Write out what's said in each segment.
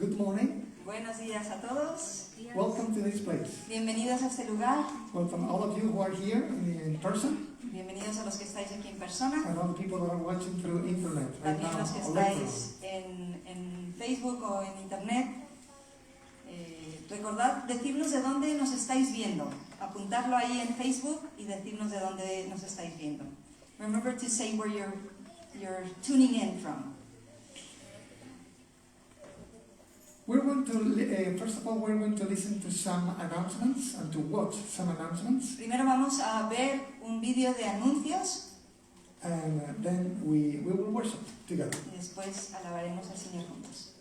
Good morning. Buenos días a todos. Welcome to this place. Bienvenidos a este lugar. Welcome all of you who are here in person, Bienvenidos a los que estáis aquí en persona. and all the people that are watching through internet right También now. los que estáis en Facebook o en Internet. Recordad decirnos de dónde nos estáis viendo. Apuntarlo ahí en Facebook y decirnos de dónde nos estáis viendo. Remember to say where you're tuning in from. We're going to, first of all, we're going to listen to some announcements and to watch some announcements, Primero vamos a ver un vídeo de anuncios and then we will worship together. y después alabaremos al Señor juntos.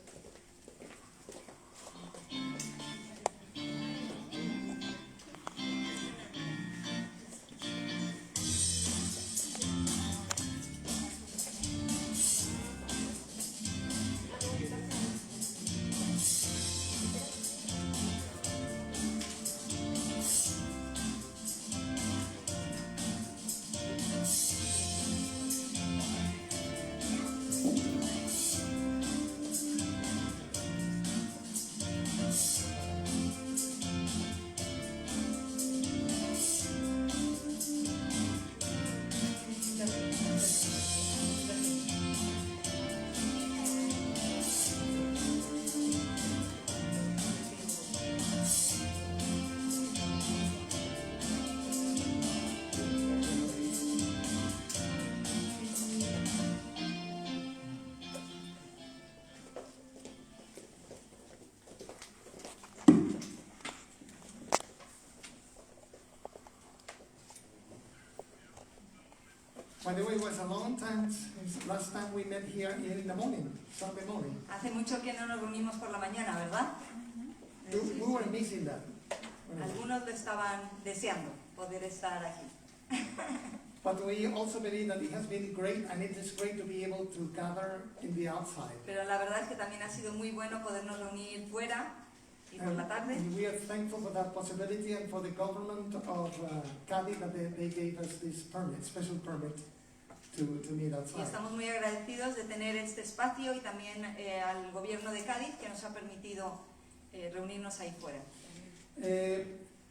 By the way, it was a long time since last time we met here in the morning, Sunday morning. Hace mucho que no nos reunimos por la mañana, ¿verdad? We were missing that. Algunos lo estaban deseando, poder estar aquí. But we also believe that it has been great, and it is great to be able to gather in the outside. Pero la verdad es que también ha sido muy bueno podernos reunir fuera y por la tarde. And we are thankful for that possibility and for the government of Cádiz that they gave us this permit, special permit to meet Y outside. estamos muy agradecidos de tener este espacio y también al gobierno de Cádiz que nos ha permitido reunirnos ahí fuera.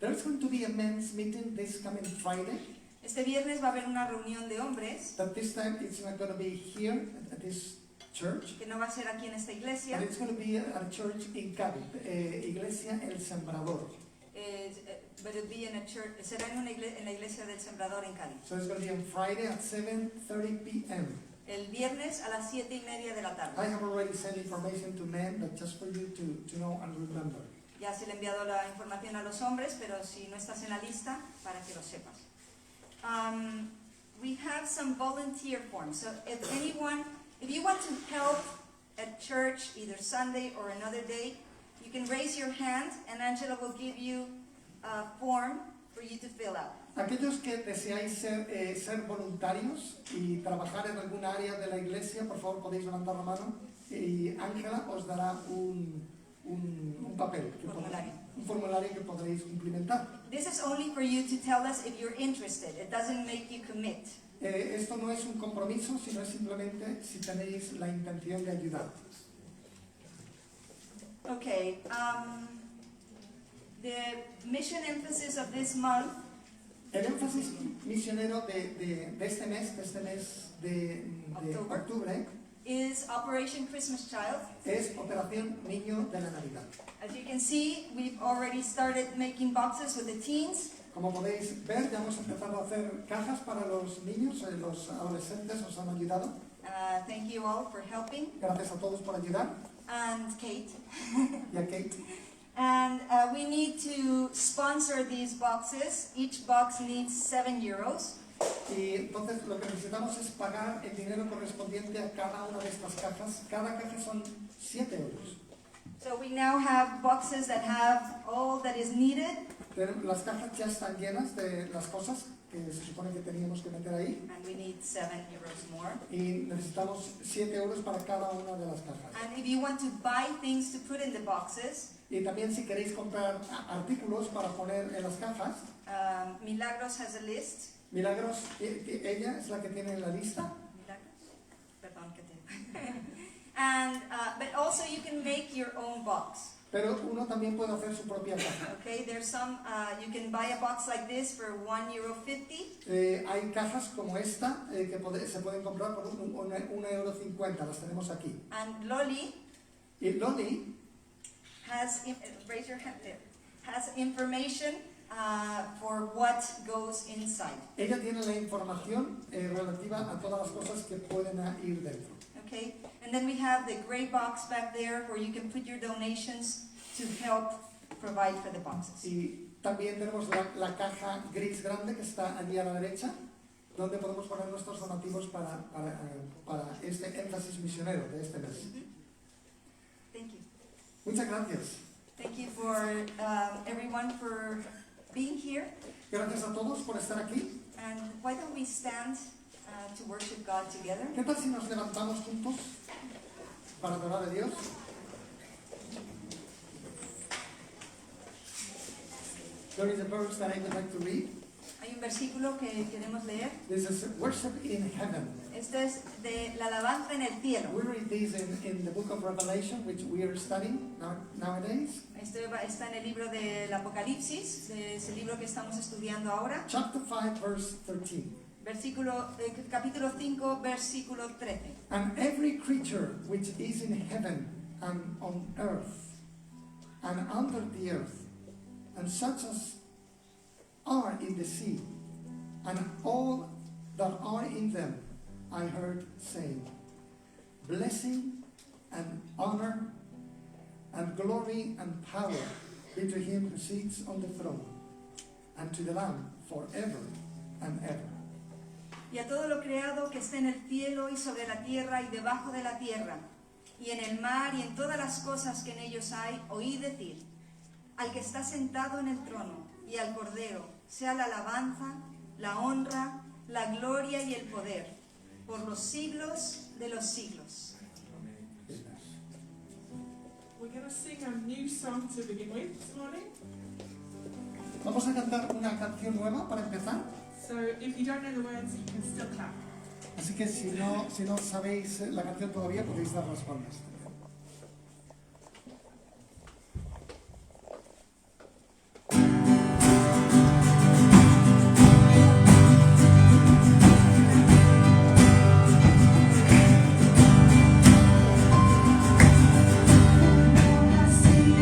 There's going to be a men's meeting this coming Friday, Este viernes va a haber una reunión de hombres but this time it's not going to be here at this church, que no va a ser aquí en esta iglesia. but it's going to be at a church in Cádiz, Iglesia El Sembrador. But it'll be in a church, será en la iglesia del Sembrador en Cádiz. So it's going to be on Friday at 7:30 p.m. El viernes a las 7:30 de la I tarde. have already sent information to men, but just for you to know and remember. Ya se le ha enviado la información a los hombres, pero si no estás en la lista, para que lo sepas. We have some volunteer forms. So if you want to help at church, either Sunday or another day, you can raise your hand and Angela will give you a form for you to fill out. Aquellos que deseáis ser voluntarios y trabajar en alguna área de la iglesia, por favor podéis levantar la mano y Ángela os dará un papel, un formulario que podréis cumplimentar. This is only for you to tell us if you're interested. It doesn't make you commit. Esto no es un compromiso, sino es simplemente si tenéis la intención de ayudar. Okay. The mission emphasis of this month El énfasis misionero de este mes de octubre, is Operation Christmas Child. es Operación Niño de la Navidad. As you can see, we've already started making boxes with the teens. Como podéis ver, ya hemos empezado a hacer cajas para los niños, los adolescentes nos han ayudado. Thank you all for helping. Gracias a todos por ayudar, And Kate. y a Kate. And we need to sponsor these boxes. Each box needs 7 euros. Y entonces lo que necesitamos es pagar el dinero correspondiente a cada una de estas cajas. Cada caja son 7 euros. So we now have boxes that have all that is needed. Las cajas ya están llenas de las cosas que se supone que teníamos que meter ahí. And we need 7 euros more. Y necesitamos 7 euros para cada una de las cajas. And if you want to buy things to put in the boxes, Y también si queréis comprar artículos para poner en las cajas, Milagros has a list. Milagros, ella es la que tiene la lista. Milagros, perdón que te... And but also you can make your own box. Pero uno también puede hacer su propia caja. Okay, there's some you can buy a box like this for €1.50. Hay cajas como esta que se pueden comprar por €1.50, las tenemos aquí. And Loli Y Loli has raise your hand there. Has information for what goes inside. ella tiene la información relativa a todas las cosas que pueden ir dentro. Okay, and then we have the gray box back there where you can put your donations to help provide for the boxes. Y también tenemos la caja gris grande que está allí a la derecha, donde podemos poner nuestros donativos para este énfasis misionero de este mes. Thank you. Muchas gracias. Thank you for everyone for being here. Gracias a todos por estar aquí. And why don't we stand to worship God together? ¿Qué tal si nos levantamos juntos para adorar a Dios? There is a verse that I would like to read. Hay un versículo que queremos leer. This is worship in heaven. Este es de la alabanza en el cielo. We read this in the book of Revelation, which we are studying nowadays. Este está en el libro del Apocalipsis, de ese libro que estamos estudiando ahora. Chapter 5, verse 13. Capítulo 5, versículo 13. And every creature which is in heaven and on earth and under the earth, and such as are in the sea, and all that are in them, I heard saying, blessing and honor and glory and power be to him who sits on the throne, and to the Lamb forever and ever. Y a todo lo creado que esté en el cielo y sobre la tierra y debajo de la tierra, y en el mar y en todas las cosas que en ellos hay, oí decir, al que está sentado en el trono y al Cordero, sea la alabanza, la honra, la gloria y el poder, por los siglos de los siglos. We're going to sing a new song to begin with this morning. Vamos a cantar una canción nueva para empezar. So if you don't know the words, you can still clap. Así que si no sabéis la canción todavía, podéis dar las palmas. I see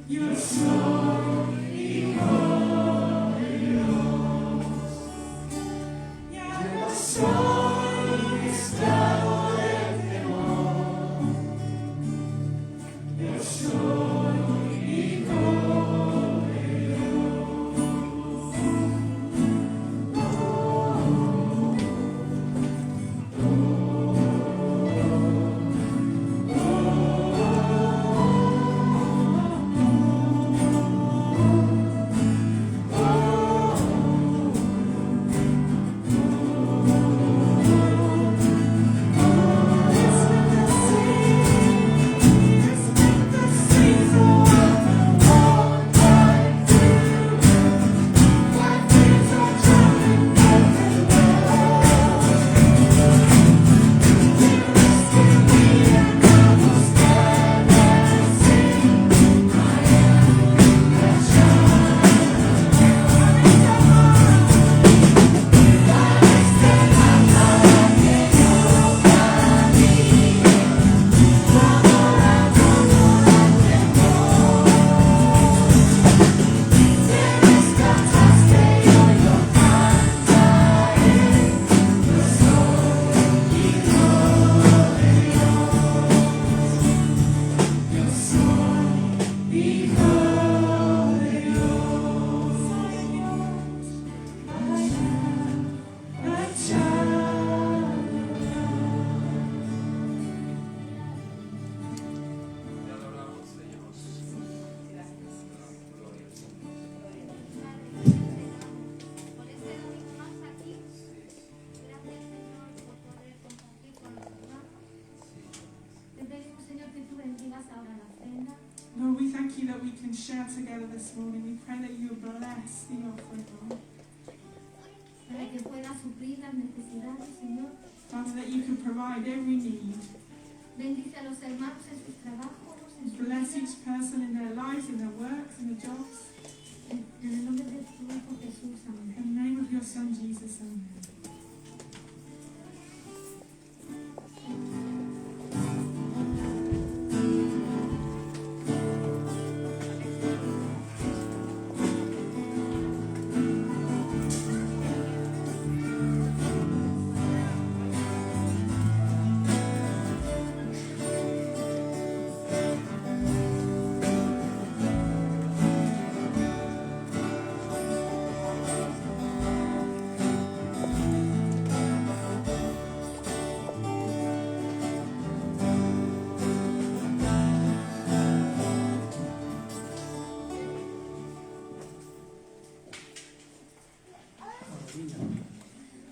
Yo soy hijo de Dios. Ya no soy esclavo del temor. Yo soy hijo de Dios. Por este domingo más aquí, gracias Señor por poder compartir con los hermanos. Te pedimos Señor que tú bendigas ahora la cena. Lord, we thank you that we can share together this morning. We pray that you bless the offering, Lord. Para que pueda suplir las necesidades, Señor. Father, that you can provide every need. Bendice a los hermanos en sus trabajos, en sus Bless vidas. each person in their lives, in their works, in their jobs. En el nombre de tu Hijo Jesús, amén. In the name of your Son, Jesus, amen.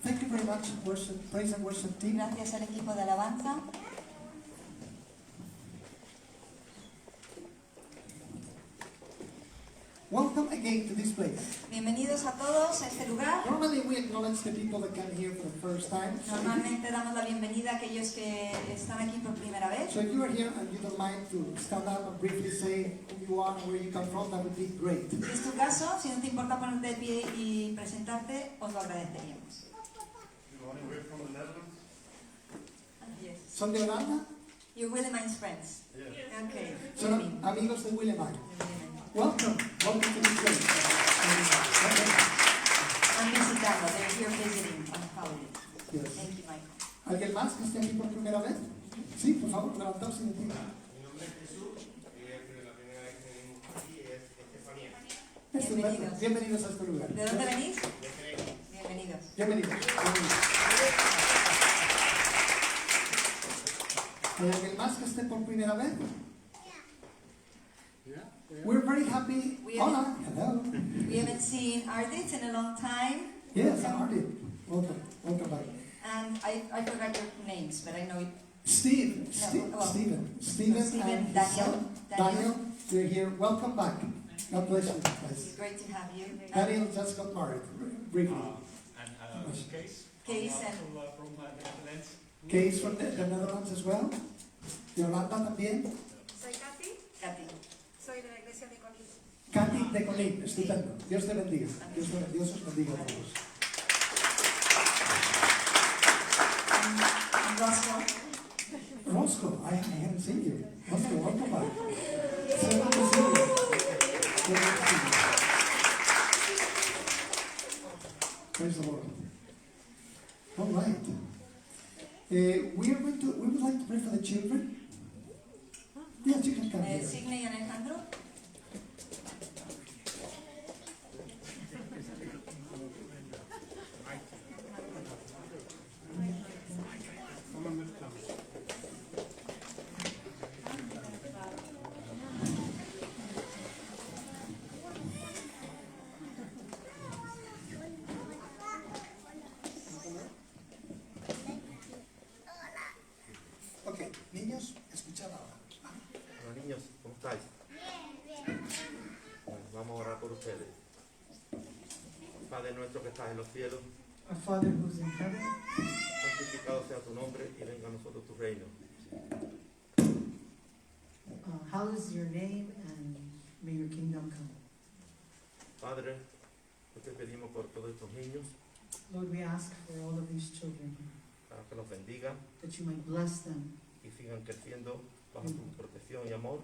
Thank you very much, worship, praise and worship team. Gracias al equipo de alabanza. Welcome again to this place. Bienvenidos a todos a este lugar. Normally we acknowledge the people that come here for the first time. Normalmente damos la bienvenida a aquellos que están aquí por primera vez. So if you are here and you don't mind to stand up and briefly say who you are and where you come from, that would be great. Si es tu caso, si no te importa ponerte de pie y presentarte, os lo agradeceríamos. Good morning, we're from the Netherlands. Yes. ¿Son de Holanda? You're Willemijn's friends. Yes. Okay. Son amigos de Willemijn. Willemijn. Welcome. Welcome to this place. Están visitando, they're here visiting on holiday. Yes. Thank you, Michael. ¿Alguien más que esté aquí por primera vez? Sí, por favor, levantaos y decid. Mi nombre es Jesús y la primera vez que venimos aquí es Estefanía. Estupendo. Bienvenidos. Bienvenidos a este lugar. ¿De dónde venís? De Creo. Bienvenidos. Bienvenidos. ¿Hay alguien más que esté por primera vez? We're very happy. We Hola. Hello. We haven't seen Ardit in a long time. Yes, Artie. Welcome. Welcome back. And I forgot your names, but I know it. Steve. No, well, Stephen Stephen, and his Daniel. son, Daniel. They're here. Welcome back. God bless you guys. It's great to have you. Daniel just got married. Briefly. And Case. Case and From Netherlands. Case from the Netherlands as well. Yolanda también. Soy Katy, Katy. soy de la iglesia de Colís. Katy de Colín. Estupendo. Dios te bendiga. Dios os bendiga a todos. And Roscoe. Roscoe, I haven't seen you. Roscoe, welcome back. So good to see you. Praise the Lord. All right. We would like to pray for the children. Yes, you can come here. Signe y Alejandro. Ok, niños, escuchad ahora. Hola niños, ¿cómo estáis? Bueno, vamos a orar por ustedes. Padre nuestro que estás en los cielos, Our Father who's in heaven, santificado sea tu nombre y venga a nosotros tu reino. hallowed is your name and may your kingdom come. Padre, hoy te pedimos por todos estos niños, Lord, we ask for all of these children para que los bendiga that you might bless them, y sigan creciendo bajo tu protección y amor,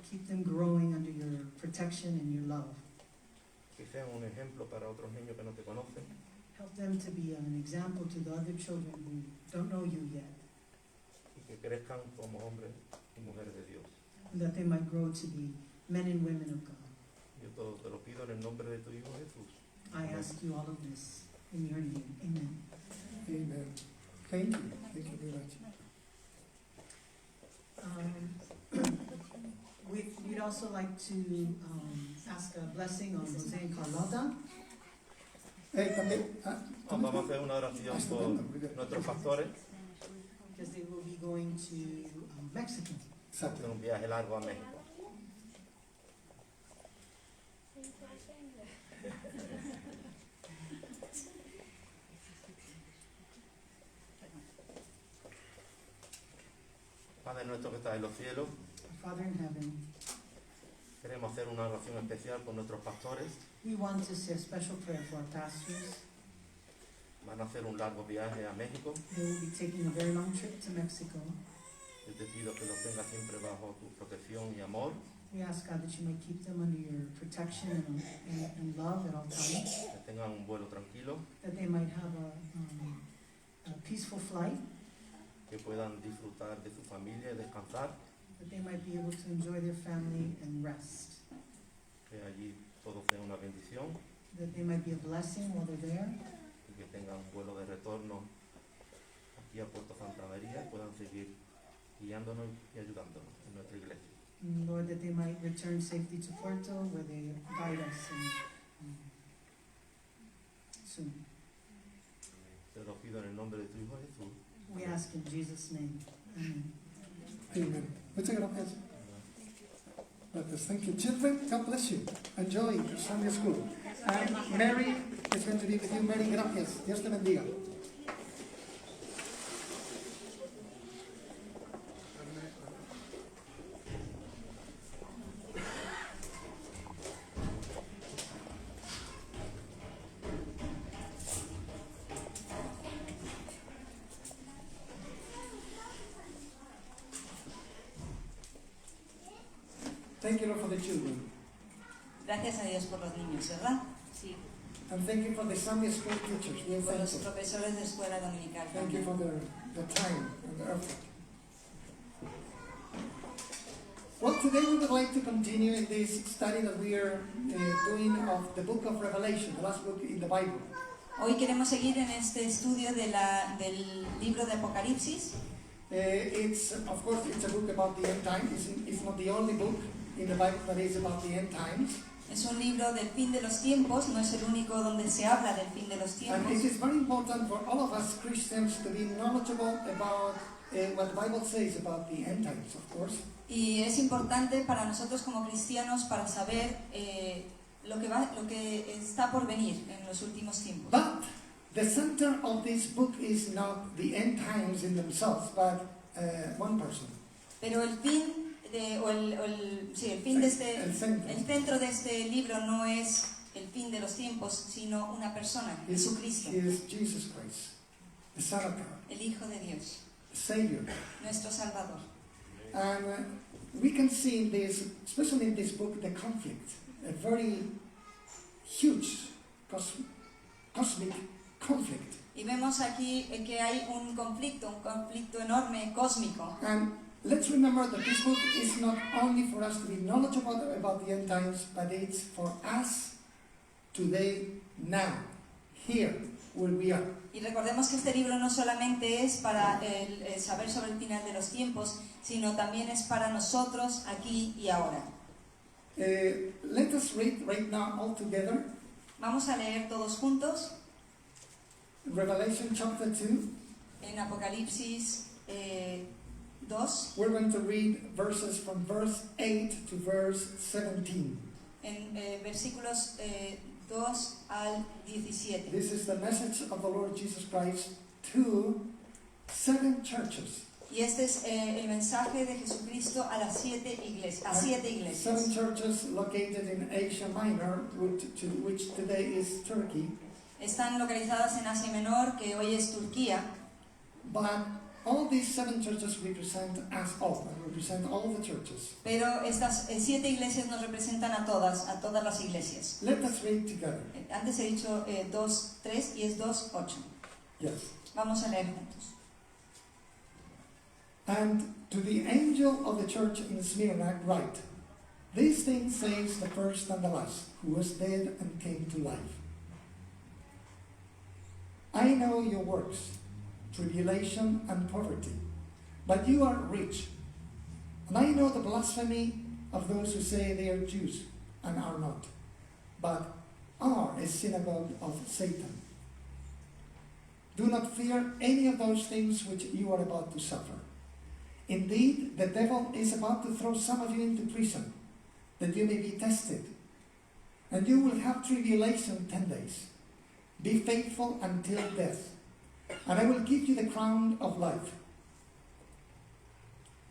keep them growing under your protection and your love. que sean un ejemplo para otros niños que no te conocen Help them to be an example to the other children who don't know you yet, y que crezcan como hombres y mujeres de Dios. and that they might grow to be men and women of God. Yo todo te lo pido en el nombre de tu Hijo Jesús. I ask you all of this in your name. Amen. Amen. Thank you. Thank you very much. We'd also like to ask a blessing on Jose and Carlota. También, Vamos a hacer una oración por nuestros pastores Because they will be going to Mexico. Exacto. en un viaje largo a México. Padre nuestro que estás en los cielos, Father in heaven, queremos hacer una oración especial por nuestros pastores. we want to say a special prayer for our pastors. Van a hacer un largo viaje a México. They will be taking a very long trip to Mexico. Yo te pido que los tengas siempre bajo tu protección y amor, We ask God that you might keep them under your protection and love at all times, que tengan un vuelo tranquilo, that they might have a peaceful flight, que puedan disfrutar de su familia y descansar, that they might be able to enjoy their family and rest, que allí todo sea una bendición that they might be a blessing while they're there, y que tengan un vuelo de retorno aquí a Puerto Santa María y puedan seguir guiándonos y ayudándonos en nuestra iglesia. and Lord, that they might return safely to Puerto where they guide us soon. Te lo pido en el nombre de tu Hijo Jesús. We ask in Jesus' name. Amen. Amen. Muchas gracias. Gracias. Thank you. Children, God bless you. Enjoy your Sunday school. And Mary is going to be with you. Mary, gracias. Dios te bendiga. Thank you, Lord, for the children. Gracias a Dios por los niños, ¿verdad? Sí. And thank you for the Sunday school teachers. We are Por los thankful. profesores de escuela dominical. Thank you for their time and their effort. Well, today we would like to continue in this study that we are doing of the book of Revelation, the last book in the Bible. Hoy queremos seguir en este estudio del libro de Apocalipsis. It's, of course, it's a book about the end times. It's not the only book in the Bible that is about the end times. Es un libro del fin de los tiempos, no es el único donde se habla del fin de los And tiempos. it is very important for all of us Christians to be knowledgeable about what the Bible says about the end times, of course. Y es importante para nosotros como cristianos para saber lo que está por venir en los últimos tiempos. But the center of this book is not the end times in themselves, but one person. Pero el fin El centro. el centro de este libro no es el fin de los tiempos, sino una persona, Jesucristo, Is Jesus Christ, the Son of God, el Hijo de Dios, the Savior. nuestro Salvador. And we can see in this, especially in this book, the conflict, a very huge cosmic conflict. Y vemos aquí que hay un conflicto enorme, cósmico. And let's remember that this book is not only for us to be knowledgeable about the end times, but it's for us today, now, here, where we are. Y recordemos que este libro no solamente es para el saber sobre el final de los tiempos, sino también es para nosotros aquí y ahora. Let us read right now all together Vamos a leer todos juntos Revelation chapter 2. en Apocalipsis 2, We're going to read verses from verse 8 to verse 17. en versículos 2 al 17. This is the message of the Lord Jesus Christ to 7 churches. Y este es el mensaje de Jesucristo a las 7 iglesias, a 7 iglesias. 7 churches located in Asia Minor, which today is Turkey. Están localizadas en Asia Menor, que hoy es Turquía, But all these 7 churches represent us all, and represent all the churches. pero estas 7 iglesias nos representan a todas las iglesias. Let us read together. Antes he dicho 2, 3 y es 2, 8. Yes. Vamos a leer juntos. And to the angel of the church in Smyrna write, these things says the first and the last, who was dead and came to life. I know your works, tribulation and poverty, but you are rich. And I know the blasphemy of those who say they are Jews and are not, but are a synagogue of Satan. Do not fear any of those things which you are about to suffer. Indeed, the devil is about to throw some of you into prison, that you may be tested. And you will have tribulation 10 days. Be faithful until death, and I will give you the crown of life.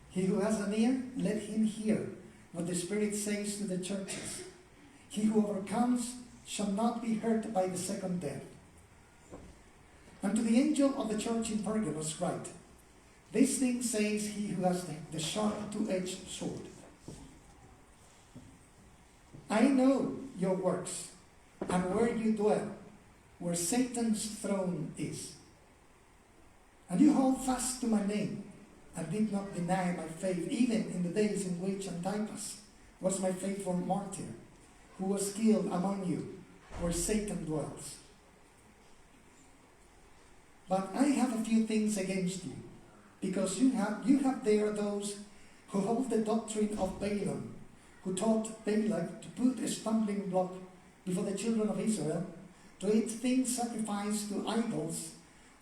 He who has an ear, let him hear what the Spirit says to the churches. He who overcomes shall not be hurt by the second death. And to the angel of the church in Pergamos write, this thing says he who has the sharp two-edged sword. I know your works, and where you dwell, where Satan's throne is. And you hold fast to my name, and did not deny my faith, even in the days in which Antipas was my faithful martyr, who was killed among you, where Satan dwells. But I have a few things against you, because you have there those who hold the doctrine of Balaam, who taught Balak to put a stumbling block before the children of Israel, to eat things sacrificed to idols,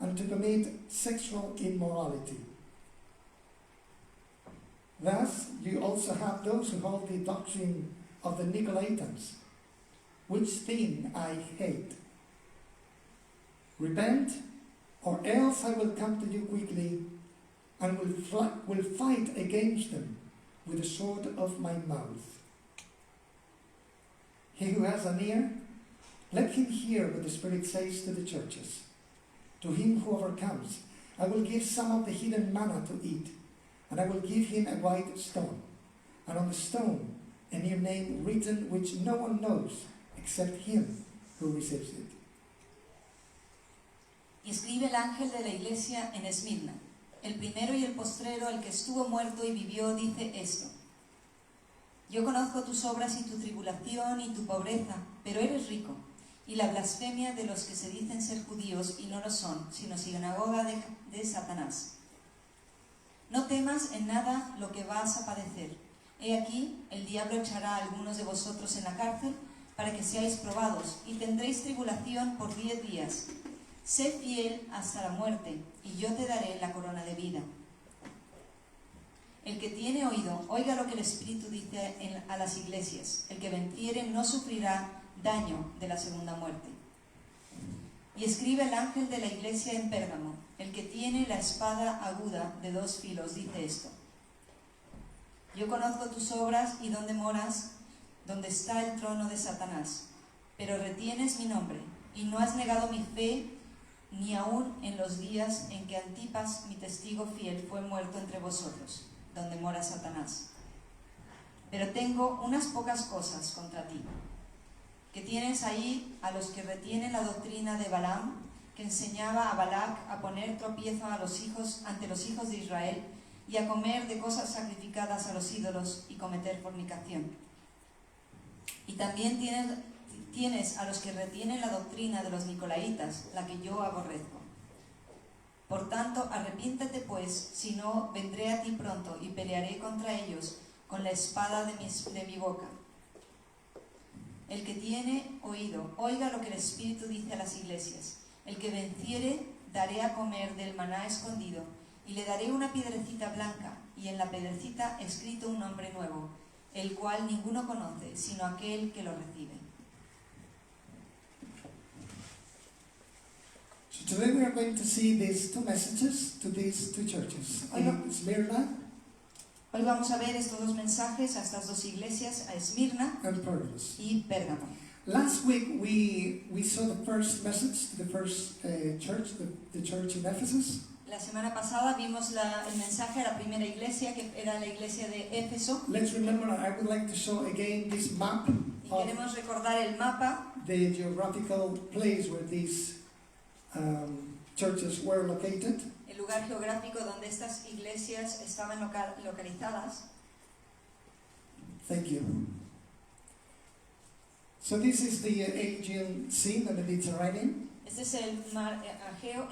and to commit sexual immorality. Thus, you also have those who hold the doctrine of the Nicolaitans, which thing I hate. Repent, or else I will come to you quickly, and will fight against them with the sword of my mouth. He who has an ear, let him hear what the Spirit says to the churches. To him who overcomes, I will give some of the hidden manna to eat, and I will give him a white stone, and on the stone a new name written which no one knows except him who receives it. Y escribe el ángel de la iglesia en Esmirna. El primero y el postrero, el que estuvo muerto y vivió, dice esto. Yo conozco tus obras y tu tribulación y tu pobreza, pero eres rico, y la blasfemia de los que se dicen ser judíos y no lo son, sino sinagoga de Satanás. No temas en nada lo que vas a padecer. He aquí, el diablo echará a algunos de vosotros en la cárcel para que seáis probados, y tendréis tribulación por 10 días. Sé fiel hasta la muerte, y yo te daré la corona de vida. El que tiene oído, oiga lo que el Espíritu dice a las iglesias. El que venciere no sufrirá daño de la segunda muerte. Y escribe el ángel de la iglesia en Pérgamo. El que tiene la espada aguda de 2 filos dice esto. Yo conozco tus obras y dónde moras, donde está el trono de Satanás. Pero retienes mi nombre, y no has negado mi fe, ni aun en los días en que Antipas, mi testigo fiel, fue muerto entre vosotros, donde mora Satanás. Pero tengo unas pocas cosas contra ti, que tienes ahí a los que retienen la doctrina de Balaam, que enseñaba a Balac a poner tropiezo ante los hijos de Israel y a comer de cosas sacrificadas a los ídolos y cometer fornicación. Y también tienes a los que retienen la doctrina de los nicolaitas, la que yo aborrezco. Por tanto, arrepiéntete pues, si no, vendré a ti pronto y pelearé contra ellos con la espada de mi boca. El que tiene oído, oiga lo que el Espíritu dice a las iglesias. El que venciere, daré a comer del maná escondido, y le daré una piedrecita blanca, y en la piedrecita escrito un nombre nuevo, el cual ninguno conoce, sino aquel que lo recibe. So today we are going to see these two messages to these two churches, in Smyrna Hoy vamos a ver estos dos mensajes a estas dos iglesias, a Esmirna and Pergamos. y Pérgamo. Last week we saw the first message to the first church, the church in Ephesus. La semana pasada vimos el mensaje a la primera iglesia, que era la iglesia de Éfeso. Let's remember, I would like to show again this map Y of queremos recordar el mapa, the geographical place where these churches were located. el lugar geográfico donde estas iglesias estaban localizadas. Thank you. So this is the Aegean Sea, the Mediterranean. Este es el mar Egeo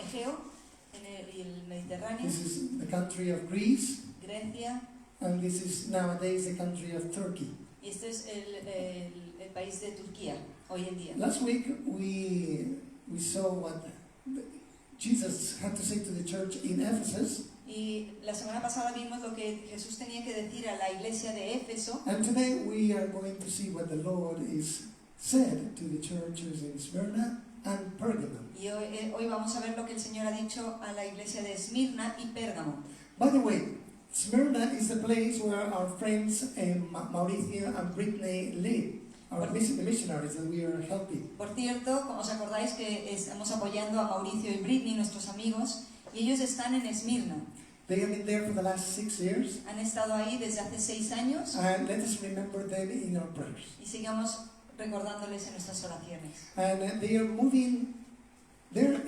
y el Mediterráneo, This is the country of Greece, Grecia, and this is nowadays the country of Turkey. y este es el país de Turquía hoy en día. Last week we saw what Jesus had to say to the church in Ephesus, Y la semana pasada vimos lo que Jesús tenía que decir a la iglesia de Éfeso. and today we are going to see what the Lord is said to the churches in Smyrna and Pergamum. Y hoy vamos a ver lo que el Señor ha dicho a la iglesia de Esmirna y Pérgamo. By the way, Smyrna is the place where our friends Mauricio and Brittany live, the missionaries that we are helping. Por cierto, como os acordáis que estamos apoyando a Mauricio y Brittany, nuestros amigos, y ellos están en Esmirna. They have been there for the last 6 years, Han estado ahí desde hace 6 años and let us remember them in our prayers. y sigamos recordándoles en nuestras oraciones. And they are moving, they're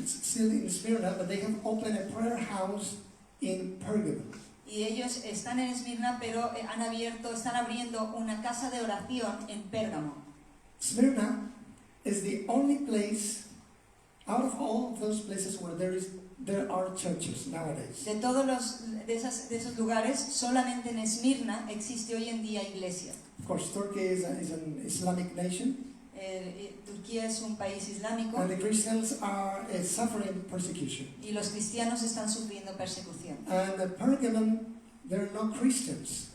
still in Smyrna, but they have opened a prayer house in Pergamum. Y ellos están en Esmirna, pero están abriendo una casa de oración en Pérgamo. Smyrna is the only place out of all of those places where there are churches nowadays. De esos lugares, solamente en Esmirna existe hoy en día iglesia. Of course, Turkey is an Islamic nation, Turquía es un país islámico and the Christians are suffering persecution. y los cristianos están sufriendo persecución. And Pergamum, there are no Christians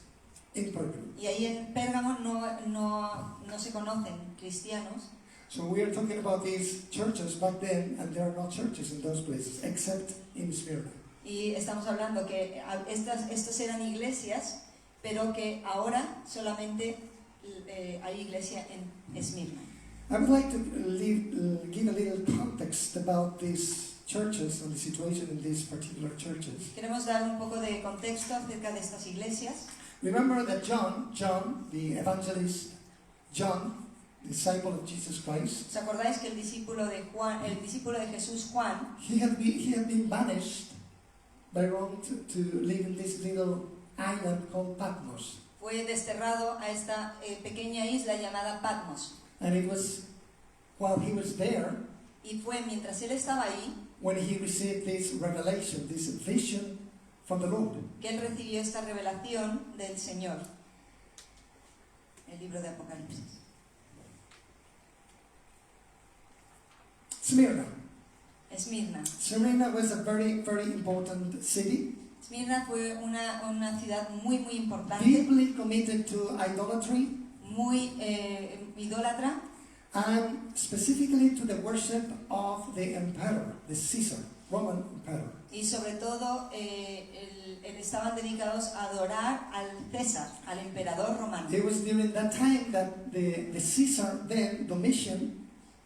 in Pergamum. Y ahí en Pérgamo no se conocen cristianos. So we are talking about these churches back then, and there are no churches in those places, except in Smyrna. Y estamos hablando que estas eran iglesias, pero que ahora solamente hay iglesia en Esmirna. I would like to give a little context about these churches and the situation in these particular churches. Queremos dar un poco de contexto acerca de estas iglesias. Remember that John, the evangelist John, disciple of Jesus Christ, ¿Os acordáis que el discípulo de Jesús, Juan, he had been banished by Rome to live in this little island called Patmos. fue desterrado a esta pequeña isla llamada Patmos? And it was while he was there Y fue mientras él estaba ahí when he received this revelation, this vision from the Lord. que él recibió esta revelación del Señor. El libro de Apocalipsis. Smyrna. Esmirna. Smyrna was a very, very important city, Esmirna fue una ciudad muy importante, deeply committed to idolatry, muy idólatra, and specifically to the worship of the emperor, the Caesar, Roman emperor. y sobre todo estaban dedicados a adorar al César, al emperador romano. It was during that time that the Caesar, then Domitian,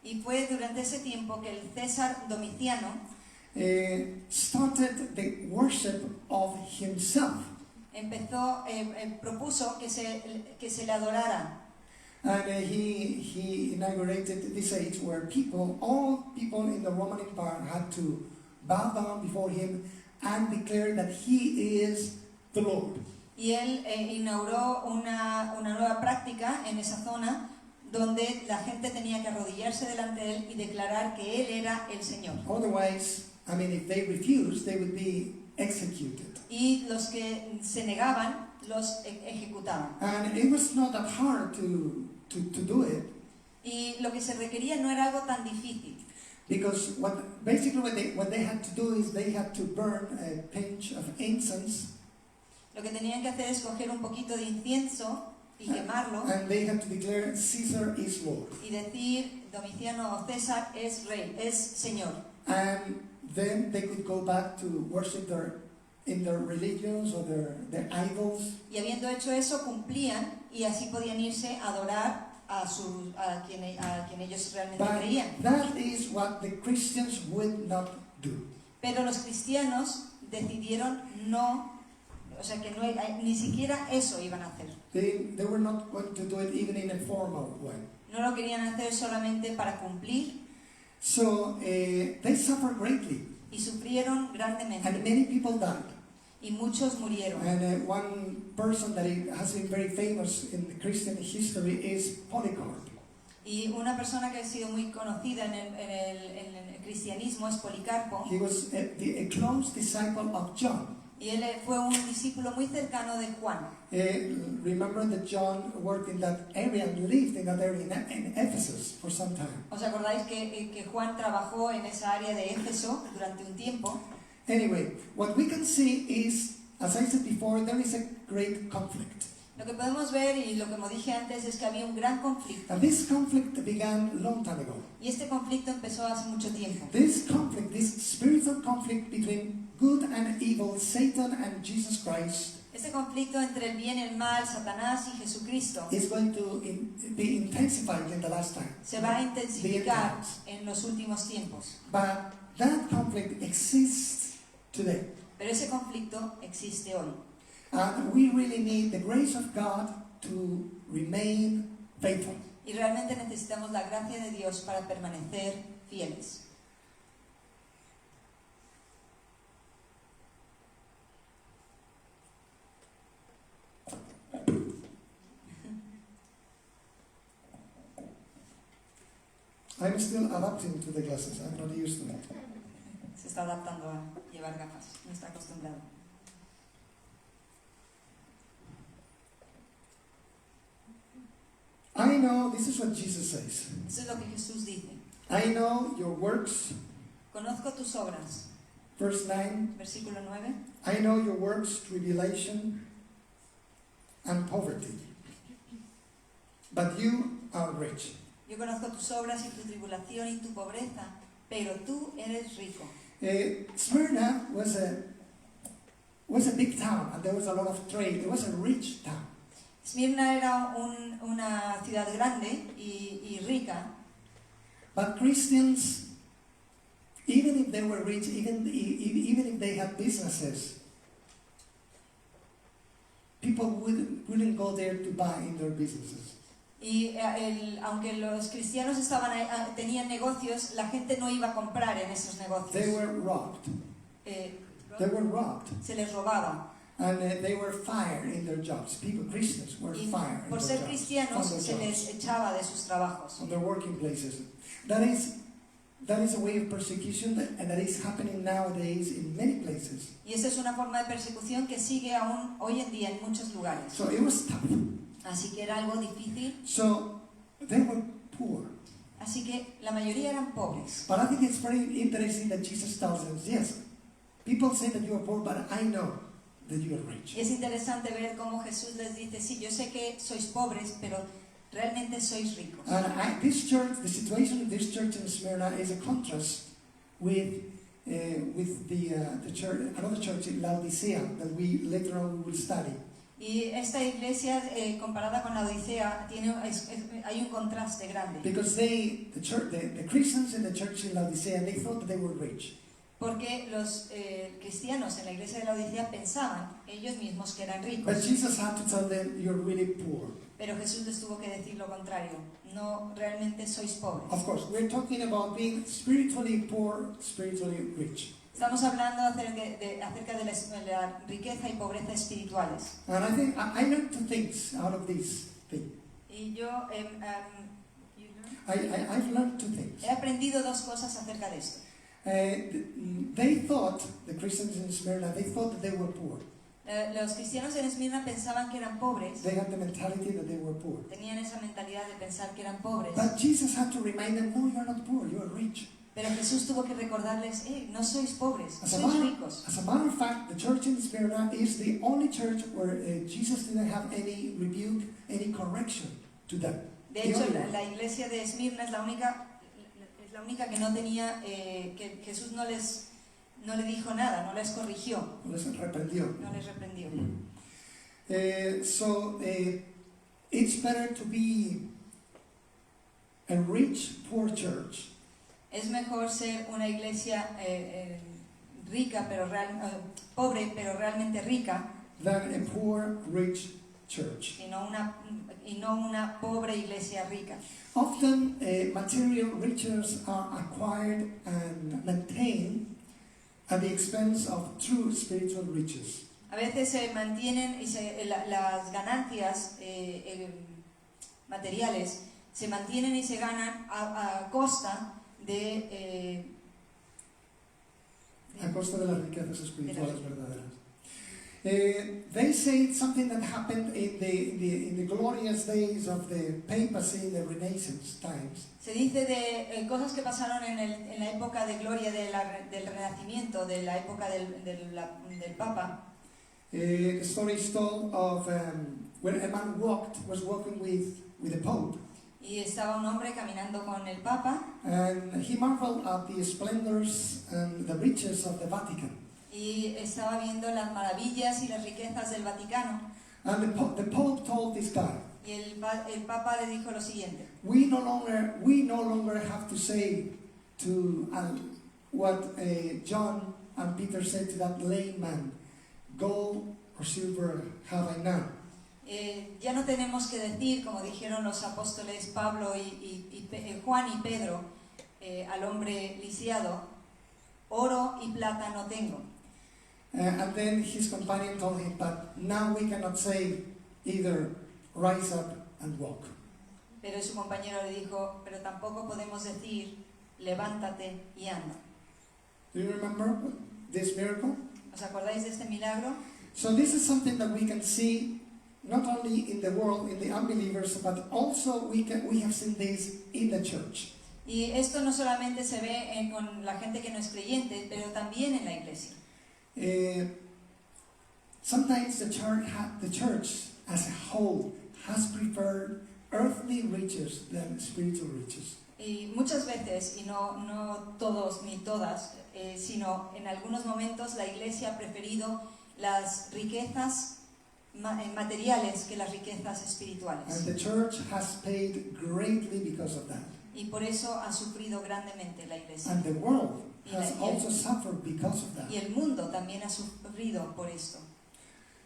Y fue durante ese tiempo que el César Domiciano started the worship of himself. propuso que se le adorara. And he inaugurated this age where all people in the Roman Empire had to bow down before him and declare that he is the Lord. Y él inauguró una nueva práctica en esa zona donde la gente tenía que arrodillarse delante de él y declarar que él era el Señor. Otherwise, I mean, if they refused, they would be executed. Y los que se negaban, los ejecutaban. And it was not that hard to do it, Y lo que se requería no era algo tan difícil. because what they had to do is they had to burn a pinch of incense, Lo que tenían que hacer es coger un poquito de incienso y quemarlo and they had to declare Caesar is Lord. y decir Domiciano o César es rey, es Señor. And then they could go back to worship in their religions or their idols. Y habiendo hecho eso, cumplían y así podían irse a adorar a quien ellos realmente But creían. that is what the Christians would not do. Pero los cristianos decidieron no, o sea que ni siquiera eso iban a hacer. They were not going to do it even in a formal way. No lo querían hacer solamente para cumplir So they suffered greatly, y sufrieron and grandemente. many people died. Y muchos murieron. And one person that has been very famous in the Christian history is Polycarp. Y una persona que ha sido muy conocida en el cristianismo es Policarpo. He was a close disciple of John. Y él fue un discípulo muy cercano de Juan. Remember that John worked in that area and lived in that area in Ephesus for some time. ¿Os acordáis que Juan trabajó en esa área de Éfeso durante un tiempo? Anyway, what we can see is, as I said before, there is a great conflict. Lo que podemos ver, y lo que como dije antes, es que había un gran conflicto. And this conflict began a long time ago. Y este conflicto empezó hace mucho tiempo. This conflict, this spiritual conflict between good and evil, Satan and Jesus Christ, Este conflicto entre el bien y el mal, Satanás y Jesucristo, is going to be intensified in the last time. se va a The intensificar end times. en los últimos tiempos. But that conflict exists today. Pero ese conflicto existe hoy. And we really need the grace of God to remain faithful. Y realmente necesitamos la gracia de Dios para permanecer fieles. I'm still adapting to the glasses. I'm not used to it. Se está adaptando a llevar gafas, no está acostumbrado. I know, this is what Jesus says. Eso es lo que Jesús dice. I know your works, Conozco tus obras. verse 9. Versículo 9. I know your works, tribulation and poverty. But you are rich. Yo conozco tus obras y tu tribulación y tu pobreza, pero tú eres rico. Smyrna was a big town, and there was a lot of trade. It was a rich town. Esmirna era una ciudad grande y rica, But Christians, even if they were rich, even if they had businesses, people wouldn't go there to buy in their businesses. y aunque los cristianos tenían negocios, la gente no iba a comprar en esos They negocios. were robbed. Eh, They were robbed. se les robaba. And they were fired in their jobs. People, Christians, were Y fired in por their ser jobs, cristianos from se their les jobs, echaba de sus trabajos. from their working places. That is a way of persecution that is happening nowadays in many places. Y esa es una forma de persecución que sigue aún hoy en día en muchos lugares. So it was tough. Así que era algo difícil. So they were poor. Así que la mayoría eran pobres. But I think it's very interesting that Jesus tells us, yes, people say that you are poor, but I know that you are rich. Y es interesante ver cómo Jesús les dice, sí, yo sé que sois pobres, pero realmente sois ricos. And this church, the situation of this church in Smyrna is a contrast with the church, another church in Laodicea that we later on will study. Y esta iglesia, comparada con la Odisea, hay un contraste grande. Because the Christians in the church in Laodicea, they thought that they were rich. porque los cristianos en la iglesia de la Odisea pensaban ellos mismos que eran ricos. But Jesus had to tell them, you're really poor. Pero Jesús les tuvo que decir lo contrario, no, realmente sois pobres. Of course, we're talking about being spiritually poor, spiritually rich. Estamos hablando acerca de la riqueza y pobreza espirituales. And I think I learned two things out of this thing. Y yo I've learned two things. he aprendido dos cosas acerca de esto. They thought, the Christians in Smyrna, they thought that they were poor. Los cristianos en Esmirna pensaban que eran pobres, They had the mentality that they were poor. tenían esa mentalidad de pensar que eran pobres. But Jesus had to remind them, no, you're not poor, you're rich. Pero Jesús tuvo que recordarles, no sois pobres, As a sois ricos. matter of fact, the church in Smyrna is the only church where Jesus didn't have any rebuke, any correction to them. De hecho, la iglesia de Esmirna es la única que no tenía, que Jesús no le dijo nada, no les corrigió, Les reprendió. no les reprendió. So it's better to be a rich, poor church Es mejor ser una iglesia rica, pero pobre, pero realmente rica, than a poor, rich church. y no una pobre iglesia rica. Often, material riches are acquired and maintained at the expense of true spiritual riches. A veces se mantienen las ganancias materiales se mantienen y se ganan a costa A costa de las riquezas espirituales verdaderas. They say something that happened in the glorious days of the papacy, the Renaissance times. Se dice de cosas que pasaron en la época de gloria del Renacimiento, de la época del Papa. The story is told of when a man was walking with the Pope, Y estaba un hombre caminando con el Papa and he marveled at the splendors and the riches of the Vatican. y estaba viendo las maravillas y las riquezas del Vaticano. And the Pope told this guy, Y el Papa le dijo lo siguiente: we no longer have to say to what John and Peter said to that lame man, gold or silver have I none. Ya no tenemos que decir, como dijeron los apóstoles Pablo Juan y Pedro al hombre lisiado, oro y plata no tengo. And then his companion told him, but now we cannot say either rise up and walk. Pero su compañero le dijo, pero tampoco podemos decir levántate y anda. Do you remember this miracle? ¿Os acordáis de este milagro? So this is something that we can see not only in the world, in the unbelievers, but also we have seen this in the church. Y esto no solamente se ve con la gente que no es creyente, pero también en la iglesia. Sometimes the church as a whole has preferred earthly riches than spiritual riches. Y muchas veces, y no todos ni todas, sino en algunos momentos la iglesia ha preferido las riquezas materiales que las riquezas espirituales. And the church has paid greatly because of that. Y por eso ha sufrido grandemente la iglesia. And the world has also suffered because of that. Y el mundo también ha sufrido por esto.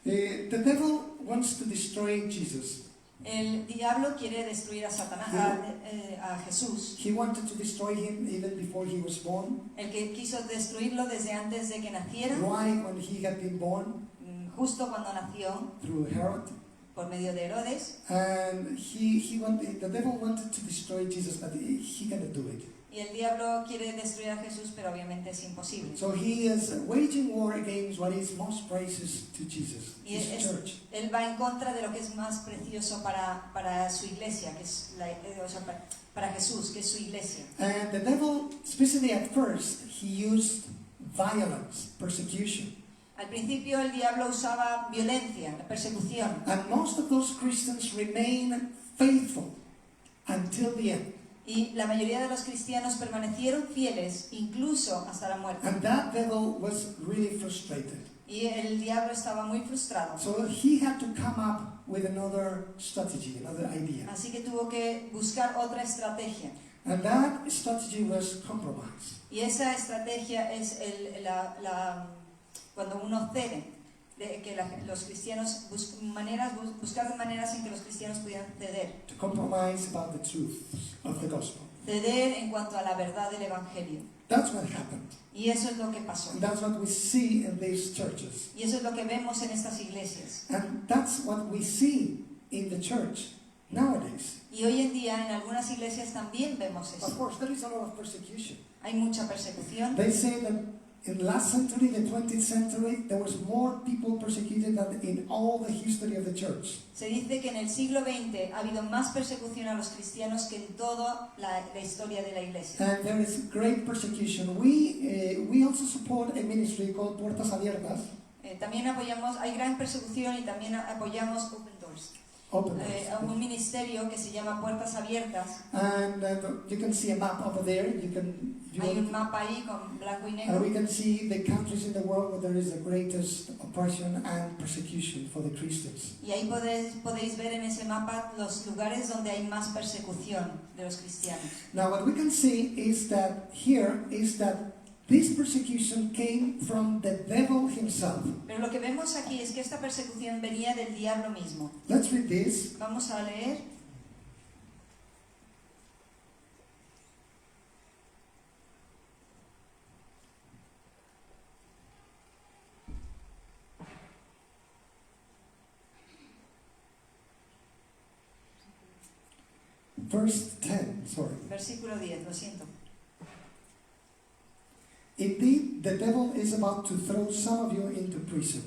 The devil wants to destroy Jesus. El diablo quiere destruir a Satanás, a Jesús. He wanted to destroy him even before he was born. El que quiso destruirlo desde antes de que naciera, Right when he had been born, justo cuando nació, through Herod. por medio de Herodes. And the devil wanted to destroy Jesus, but he cannot do it. Y el diablo quiere destruir a Jesús, pero obviamente es imposible. So he is waging war against what is most precious to Jesus, Y his church. él va en contra de lo que es más precioso para su iglesia, que es para Jesús, que es su iglesia. And the devil, especially at first, he used violence, persecution. Al principio el diablo usaba violencia, la persecución. And most of those Christians remain faithful until the end. Y la mayoría de los cristianos permanecieron fieles incluso hasta la muerte. And that devil was really frustrated. Y el diablo estaba muy frustrado. So he had to come up with another strategy, another idea. Así que tuvo que buscar otra estrategia. And that strategy was compromise. Y esa estrategia es cuando uno cede, de que los cristianos buscar maneras en que los cristianos pudieran ceder. To compromise about the truth of the gospel. Ceder en cuanto a la verdad del Evangelio. That's what happened. Y eso es lo que pasó. And that's what we see in these churches. Y eso es lo que vemos en estas iglesias. And that's what we see in the church nowadays. Y hoy en día en algunas iglesias también vemos Of eso. course, there is a lot of persecution. Hay mucha persecución. They say that in the last century, the 20th century, there was more people persecuted than in all the history of the church. Se dice que en el siglo XX ha habido más persecución a los cristianos que en toda la historia de la iglesia. And there is great persecution. We also support a ministry called Puertas Abiertas. También apoyamos, hay gran persecución y también apoyamos Open Doors. Open Doors. A un ministerio que se llama Puertas Abiertas. And you can see a map over there. You can view Hay un it. mapa ahí con blanco y And negro. we can see the countries in the world where there is the greatest oppression and persecution for the Christians. Y ahí podéis ver en ese mapa los lugares donde hay más persecución de los cristianos. Now what we can see is that here is that this persecution came from the devil himself. Pero lo que vemos aquí es que esta persecución venía del diablo mismo. Let's read this. Vamos a leer. Verse 10, sorry. Versículo 10, lo siento. Indeed, the devil is about to throw some of you into prison,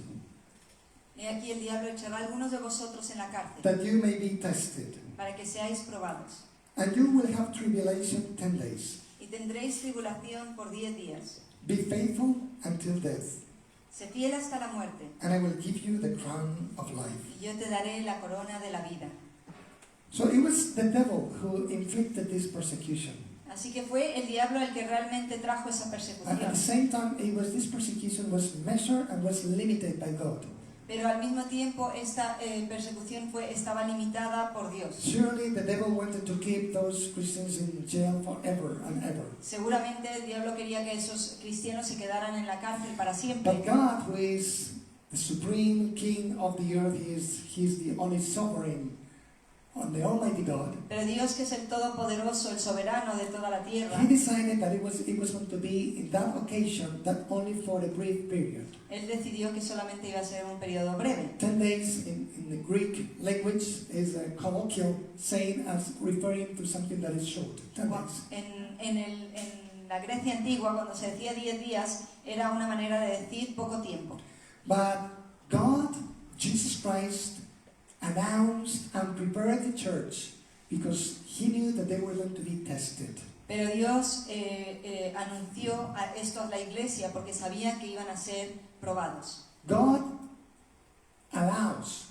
He aquí el diablo echará a algunos de vosotros en la cárcel, that you may be tested. para que seáis probados. And you will have tribulation 10 days. Y tendréis tribulación por 10 días. Be faithful until death, Sé fiel hasta la muerte, and I will give you the crown of life. y yo te daré la corona de la vida. So it was the devil who inflicted this persecution. Así que fue el diablo el que realmente trajo esa And at persecución. the same time, this persecution was measured and was limited by God. Pero al mismo tiempo esta persecución estaba limitada por Dios. Surely the devil wanted to keep those Christians in jail forever and ever. Seguramente el diablo quería que esos cristianos se quedaran en la cárcel para siempre. But God, who is the supreme king of the earth, He is the only sovereign, the Almighty God. Pero Dios, que es el todopoderoso, el soberano de toda la tierra, He decided that it was going to be in that occasion, that only for a brief period. Él decidió que solamente iba a ser un periodo breve. 10 days in the Greek language is a colloquial saying as referring to something that is short. 10 days. En la Grecia antigua, cuando se decía 10 días, era una manera de decir poco tiempo. But God, Jesus Christ, announced and prepared the church because He knew that they were going to be tested. Pero Dios anunció esto a la iglesia porque sabía que iban a ser probados. God allows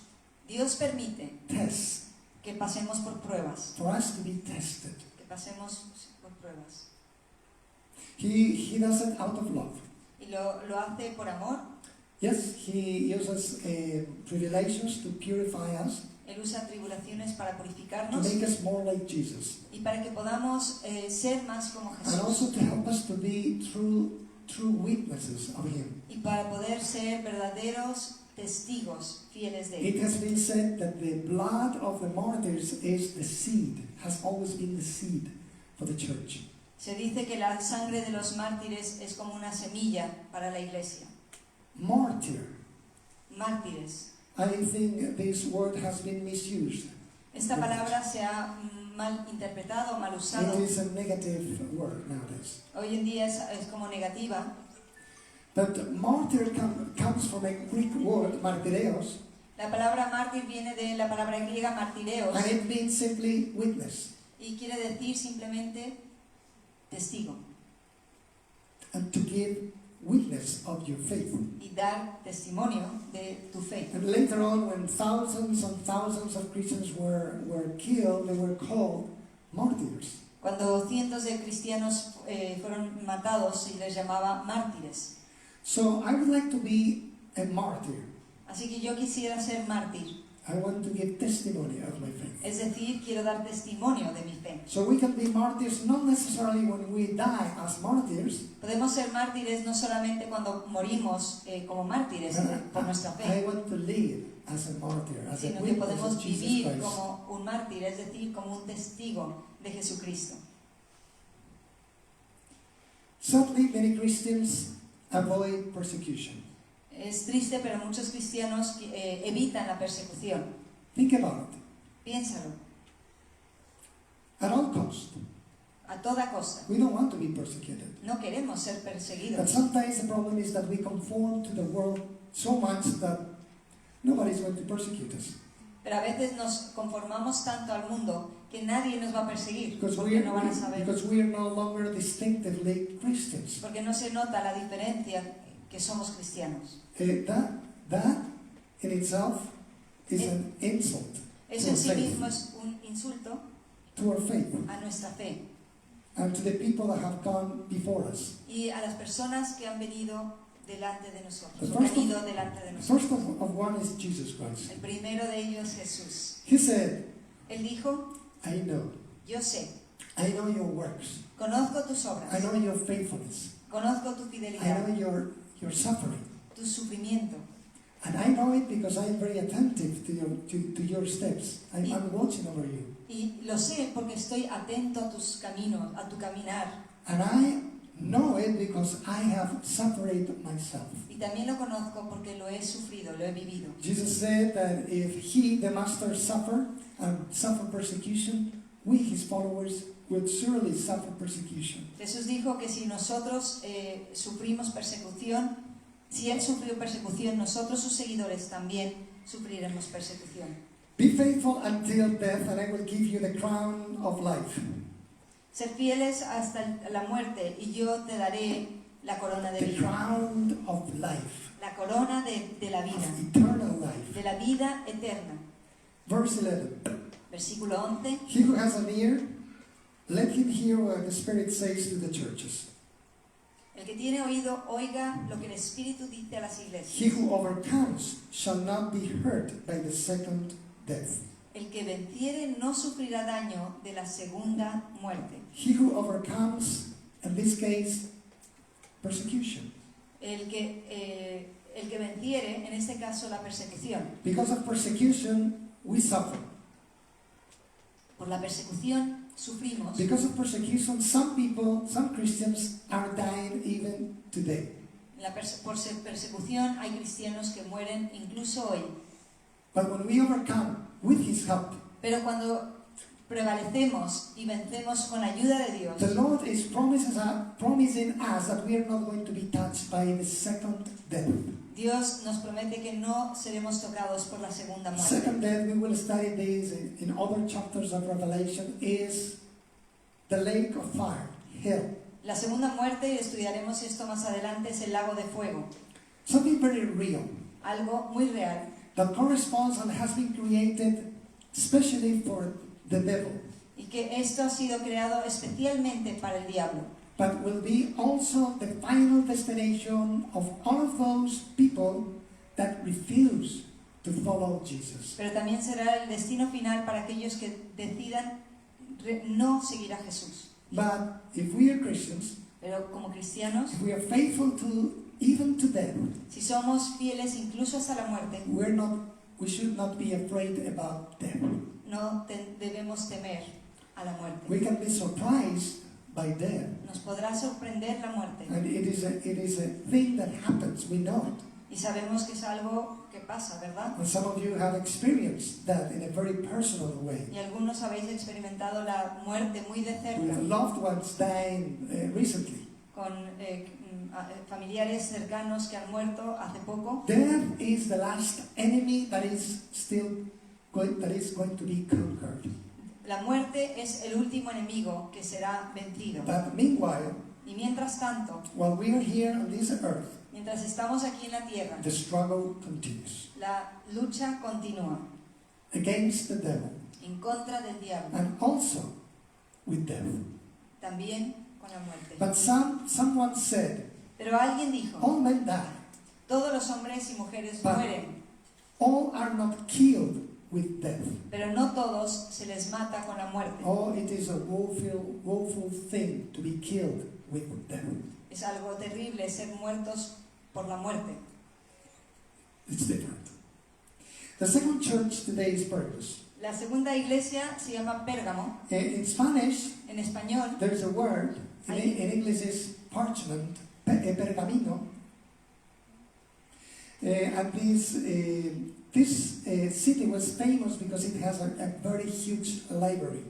Dios permite tests que pasemos por pruebas, for us to be tested. que pasemos por pruebas. He does it out of love. Y lo hace por amor. Yes, He uses tribulations to purify us, Él usa tribulaciones para to purificarnos make us more like Jesus, y para que podamos ser más como and also Jesús. to help us to be true witnesses of Him. Y para poder ser verdaderos testigos fieles de It Él. has been said that the blood of the martyrs is the seed, has always been the seed for the church. Se dice que la sangre de los mártires es como una semilla para la iglesia. Martyr. Mártires. I think this word has been misused. Esta palabra se ha mal interpretado, mal It usado. is a negative word nowadays. Hoy en día es como negativa. But martyr comes from a Greek word, martyreos, La palabra mártir viene de la palabra griega martireos and it means simply witness. y quiere decir simplemente testigo And to give witness of your faith. y dar testimonio de tu fe. And later on, when thousands and thousands of Christians were killed, they were called martyrs. Cuando cientos de cristianos fueron matados, y les llamaba mártires. So I would like to be a martyr. Así que yo quisiera ser mártir. I want to give testimony of my faith. Es decir, quiero dar testimonio de mi fe. So we can be martyrs not necessarily when we die as martyrs, Podemos ser mártires no solamente cuando morimos como mártires but por nuestra I fe, want to live as a martyr, as a sino que witness podemos of Jesus vivir Christ. como un mártir, es decir, como un testigo de Jesucristo. Sadly, many Christians avoid persecution. Es triste, pero muchos cristianos evitan la persecución. Think about it. Piénsalo, At all cost, a toda costa. we don't want to be persecuted. No queremos ser But perseguidos. sometimes the problem is that we conform to the world so much that nobody's going to persecute us. Pero a veces nos conformamos tanto al mundo que nadie nos va a perseguir, Because porque no van a saber, we are no longer distinctively Christians. porque no se nota la diferencia que somos cristianos. That in itself is an insult Eso en sí mismo es un insulto to our faith a nuestra fe and to the people that have gone before us. y a las personas que han venido delante de nosotros, The o que first han ido delante de nosotros. First of one is Jesus Christ. El primero de ellos es Jesús. He said, Él dijo, I know your works. conozco tus I obras, know your faithfulness. conozco tu I fidelidad, know your suffering. tu sufrimiento. And I know it because I'm very attentive to your steps. I'm watching over you. Y lo sé porque estoy atento a tus caminos, a tu caminar. And I know it because I have suffered myself. Y también lo conozco porque lo he sufrido, lo he vivido. Jesus said that if he, the master, suffer persecution, we, his followers, would surely suffer persecution. Jesús dijo que si nosotros sufrimos persecución, si Él sufrió persecución, nosotros sus seguidores también sufriremos persecución. Be faithful until death, and I will give you the crown of life. Ser fieles hasta la muerte y yo te daré la corona de The vida. crown of life, La corona de la vida, of eternal life. de la vida eterna. Verse 11. Versículo 11. He who has an ear, let him hear what the Spirit says to the churches. El que tiene oído, oiga lo que el Espíritu dice a las He iglesias. who overcomes shall not be hurt by the second death. El que venciere no sufrirá daño de la segunda muerte. He who overcomes, in this case, persecution. El que venciere, en este caso, la persecución. Because of persecution, we suffer. Por la persecución sufrimos. Because of persecution, some people, some Christians are dying even today. Por ser persecución hay cristianos que mueren incluso hoy. But when we overcome with His help, Pero cuando prevalecemos y vencemos con la ayuda de Dios, the Lord is promising us that we are not going to be touched by the second death. Dios nos promete que no seremos tocados por la segunda muerte. Second death, we will study this in other chapters of Revelation, is the lake of fire, hell. La segunda muerte, y estudiaremos esto más adelante, es el lago de fuego. Something very real Algo muy real, that corresponds and has been created especially for the devil, y que esto ha sido creado especialmente para el diablo. but will be also the final destination of all of those people that refuse to follow Jesus. Pero también será el destino final para aquellos que decidan no seguir a Jesús. But if we are Christians, Pero como cristianos, if we are faithful to even to death, si somos fieles incluso hasta la muerte, we should not be afraid about death. no debemos temer a la muerte. We can be surprised by death, Nos podrá sorprender la muerte and it is a thing that happens. We know it. y sabemos que es algo que pasa, ¿verdad? And some of you have experienced that in a very personal way. Y algunos habéis experimentado la muerte muy de cerca With loved ones dying recently. con familiares cercanos que han muerto hace poco. Death is the last enemy that is going to be conquered. La muerte es el último enemigo que será vencido. But meanwhile, Y mientras tanto, while we are here on this earth, mientras estamos aquí en la tierra, the struggle continues la lucha continúa against the devil en contra del diablo, and also with death. también con la muerte. But someone said, Pero alguien dijo, all men die. todos los hombres y mujeres But- mueren, All are not killed with death. pero no todos se les mata con la muerte. Oh, it is a woeful thing to be killed with death. Es algo terrible ser muertos por la muerte. It's different. The second church today is Pergamos. La segunda iglesia se llama Pérgamo. In Spanish, En español there's a word, in English is parchment, pergamino. And this city was famous because it has a very huge library.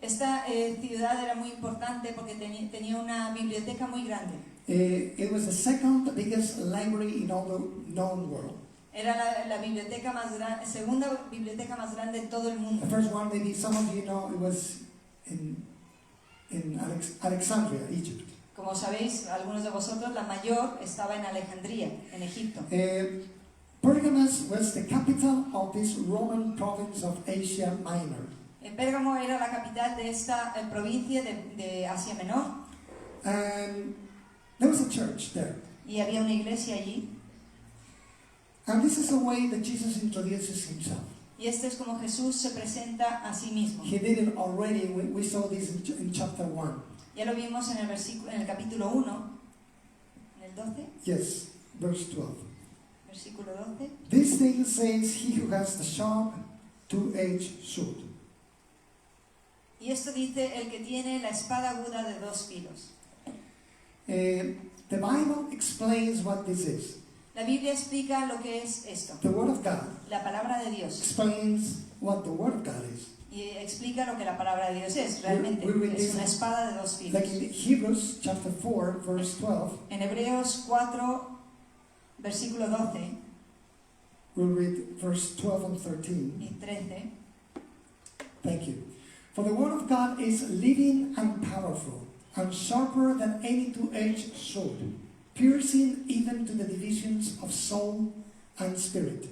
Esta ciudad era muy importante porque tenía una biblioteca muy grande. It was the second biggest library in all the known world. Era la biblioteca más grande, segunda biblioteca más grande de todo el mundo. The first one, maybe some of you know, it was in Alexandria, Egypt. Como sabéis, algunos de vosotros, la mayor estaba en Alejandría, en Egipto. Pergamos was the capital of this Roman province of Asia Minor. Pérgamo era la capital de esta provincia de Asia Menor. And there was a church there. Y había una iglesia allí. And this is the way that Jesus introduces himself. Y este es como Jesús se presenta a sí mismo. He did it already. We saw this in chapter 1. Ya lo vimos en el capítulo 1, en el 12, Yes, verse 12. versículo 12. This thing says he who has the sharp, two-edged sword. Y esto dice el que tiene la espada aguda de 2 filos. The Bible explains what this is. La Biblia explica lo que es esto. The Word of God La palabra de Dios. explains what the Word of God is. Y explica lo que la palabra de Dios es. Realmente es una espada de 2 filos. Like in Hebrews chapter 4, verse 12, En Hebreos 4, versículo 12 we'll read verse 12 and 13. y 13. Thank you. For the Word of God is living and powerful, and sharper than any two-edged sword, piercing even to the divisions of soul and spirit,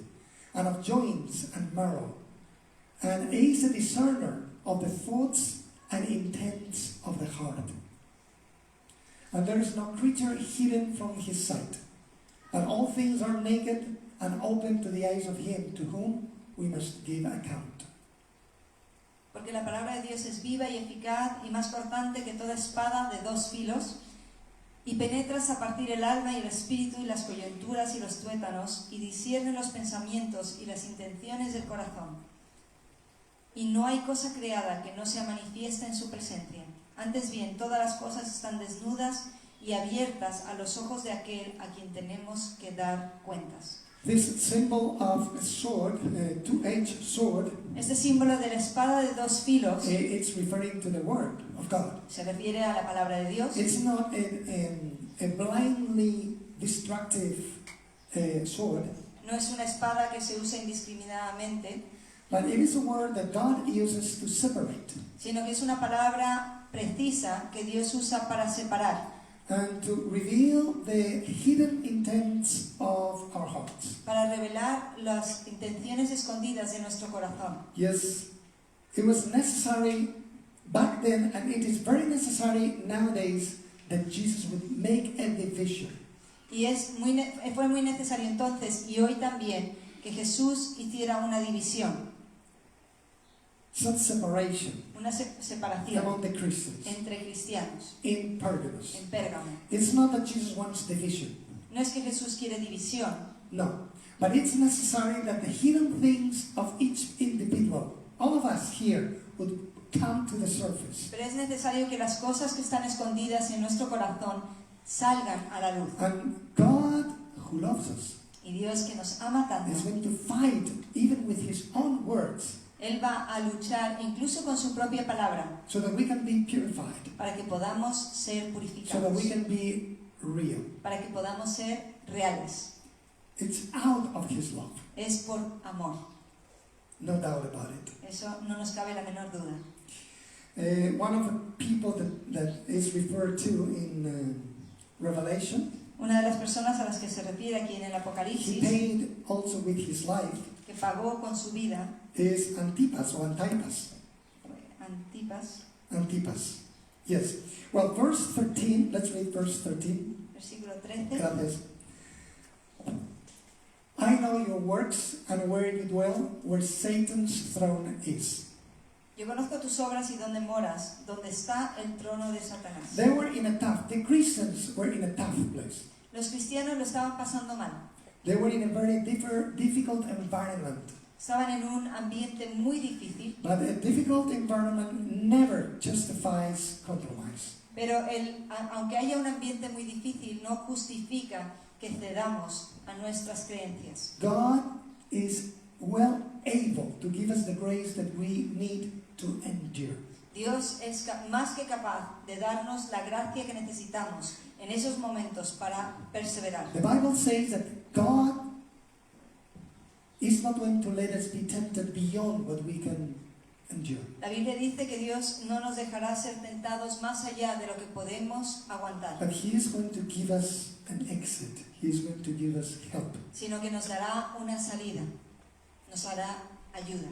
and of joints and marrow, and is a discerner of the thoughts and intents of the heart. And there is no creature hidden from his sight, and all things are naked and open to the eyes of him to whom we must give account. Porque la palabra de Dios es viva y eficaz y más cortante que toda espada de 2 filos, y penetras a partir el alma y el espíritu y las coyunturas y los tuétanos, y discierne los pensamientos y las intenciones del corazón. Y no hay cosa creada que no sea manifiesta en su presencia. Antes bien, todas las cosas están desnudas y abiertas a los ojos de aquel a quien tenemos que dar cuentas. This symbol of a sword, two-edged sword, Este símbolo de la espada de 2 filos it's referring to the Word of God. se refiere a la palabra de Dios. It's not a blindly destructive sword, No es una espada que se usa indiscriminadamente, but it is a word that God uses to separate sino que es una palabra precisa que Dios usa para separar, and to reveal the hidden intents of our hearts. para revelar las intenciones escondidas de nuestro corazón. Yes, it was necessary back then, and it is very necessary nowadays, that Jesus would make a division. Y fue muy necesario entonces y hoy también que Jesús hiciera una división, Such separation una separación among the Christians entre cristianos in Pergamos. en Pérgamo. It's not that Jesus wants division, No es que Jesús quiere división, no. But it's necessary that the hidden things of each individual, all of us here, would come to the surface. pero es necesario que las cosas que están escondidas en nuestro corazón salgan a la luz. And God, who loves us, Y Dios, que nos ama tanto, is going to fight even with His own words Él va a luchar incluso con su propia palabra so that we can be purified, para que podamos ser so that purificados, we can be real. para que podamos ser reales. It's out of His love, Es por amor. no doubt about it. Eso no nos cabe la menor duda. One of the people that is referred to in Revelation, Una de las personas a las que se refiere aquí en el he Apocalipsis, paid also with his life, que pagó con su vida, is Antipas or Antipas. Antipas, Antipas. Yes. Well, verse 13, let's read verse 13. versículo 13. Gracias. I know your works and where you dwell, where Satan's throne is. Yo conozco tus obras y dónde moras, donde está el trono de Satanás. The Christians were in a tough place. Los cristianos lo estaban pasando mal. They were in a very difficult environment. Estaban en un ambiente muy difícil, But a difficult environment never justifies compromise. pero aunque haya un ambiente muy difícil, no justifica que cedamos a nuestras creencias. God is well able to give us the grace that we need to endure. Dios es más que capaz de darnos la gracia que necesitamos en esos momentos para perseverar. The Bible says that God is not going to let us be tempted beyond what we can endure. La Biblia dice que Dios no nos dejará ser tentados más allá de lo que podemos aguantar, But He is going to give us an exit. He is going to give us help. sino que nos dará una salida, nos hará ayuda.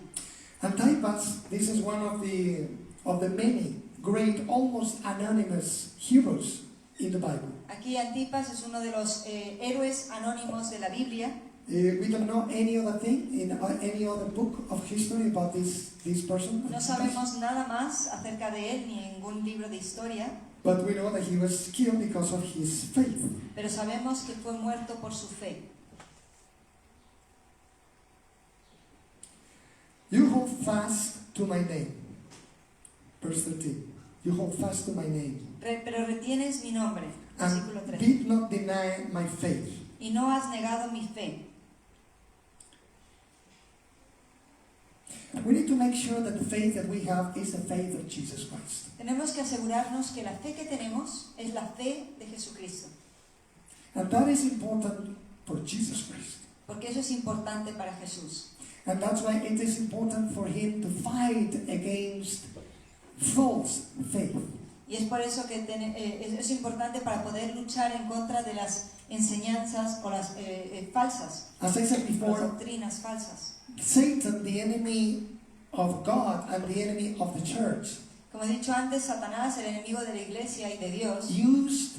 Antipas, this is one of the many great, almost anonymous heroes in the Bible. Aquí Antipas es uno de los héroes anónimos de la Biblia. We don't know any other thing in any other book of history about this person. No sabemos nada más acerca de él ni en ningún libro de historia, But we know that he was killed because of his faith. pero sabemos que fue muerto por su fe. You hold fast to my name. Verse 13. You hold fast to my name. Pero retienes mi nombre, versículo And 3. did not deny my faith. Y no has negado mi fe. We need to make sure that the faith that we have is the faith of Jesus Christ. Tenemos que asegurarnos que la fe que tenemos es la fe de Jesucristo, And that is important for Jesus Christ. porque eso es importante para Jesús. And that's why it is important for him to fight against false faith. Y es por eso que es importante para poder luchar en contra de las enseñanzas o las falsas, As I said las before, doctrinas falsas. Satan, the enemy of God and the enemy of the church, Como he dicho antes, Satanás, el enemigo de la iglesia y de Dios, used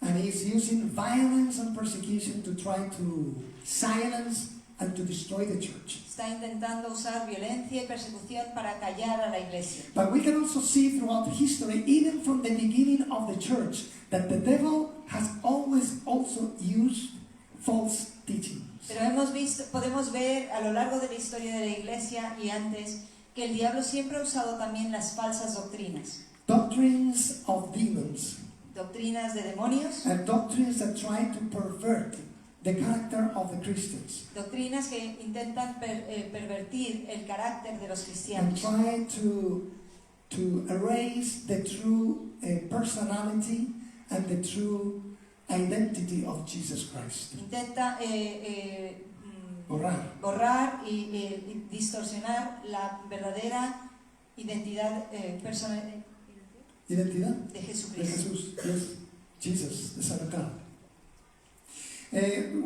and is using violence and persecution to try to silence and to destroy the church. está intentando usar violencia y persecución para callar a la iglesia. But we can also see throughout history, even from the beginning of the church, that the devil has always also used false teachings. Pero podemos ver a lo largo de la historia de la iglesia y antes que el diablo siempre ha usado también las falsas doctrinas. Doctrines of demons Doctrinas de demonios, and doctrines that try to pervert the character of the Christians doctrinas que intentan pervertir el carácter de los and cristianos. try to erase the true personality and the true identity of Jesus Christ. Intenta borrar y distorsionar la verdadera identidad personal Identidad de de Jesucristo. Jesús. Yes, Jesus, the Son of God.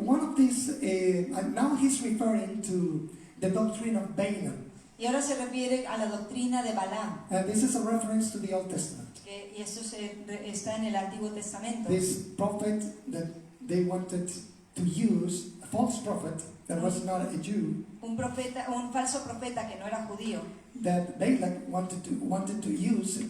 One of these, and now he's referring to the doctrine of Balaam. Y ahora se refiere a la doctrina de Balaam, This is a reference to the Old Testament. y eso está en el Antiguo Testamento. This prophet that they wanted to use, a false prophet that was not a Jew, Un falso profeta que no era judío, that Balak wanted to use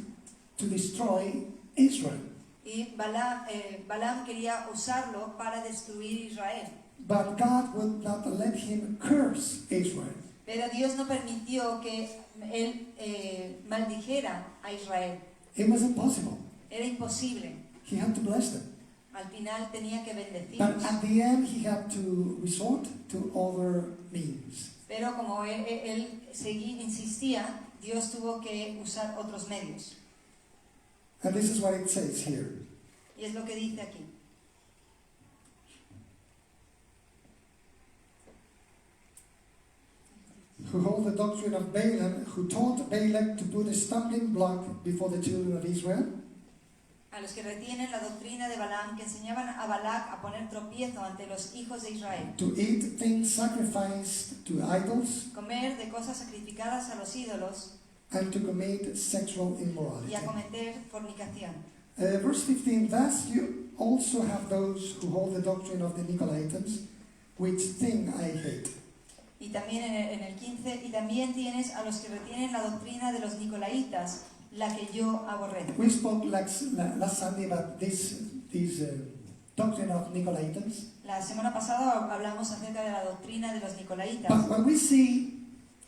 to destroy Israel. y Balaam quería usarlo para destruir Israel. But God would not let him curse Israel. Pero Dios no permitió que él maldijera a Israel. It was impossible. Era imposible. He had to bless them. Al final tenía que But bendecirlos. at the end, he had to resort to other means. Pero como él insistía, Dios tuvo que usar otros medios. And this is what it says here. Y es lo que dice aquí. Who hold the doctrine of Balaam, who taught Balak to put a stumbling block before the children of Israel, A los que retienen la doctrina de Balaam, que enseñaban a Balac a poner tropiezo ante los hijos de Israel. to eat things sacrificed to idols, Comer de cosas sacrificadas a los ídolos and to commit sexual y immorality. a cometer fornicación. Verse 15, thus you also have those who hold the doctrine of the Nicolaitans, which thing I hate. Y también en el 15, y también tienes a los que retienen la doctrina de los nicolaitas, la que yo aborrezco. We spoke last Sunday about this doctrine of Nicolaitans. La semana pasada hablamos acerca de la doctrina de los nicolaitas. But what we see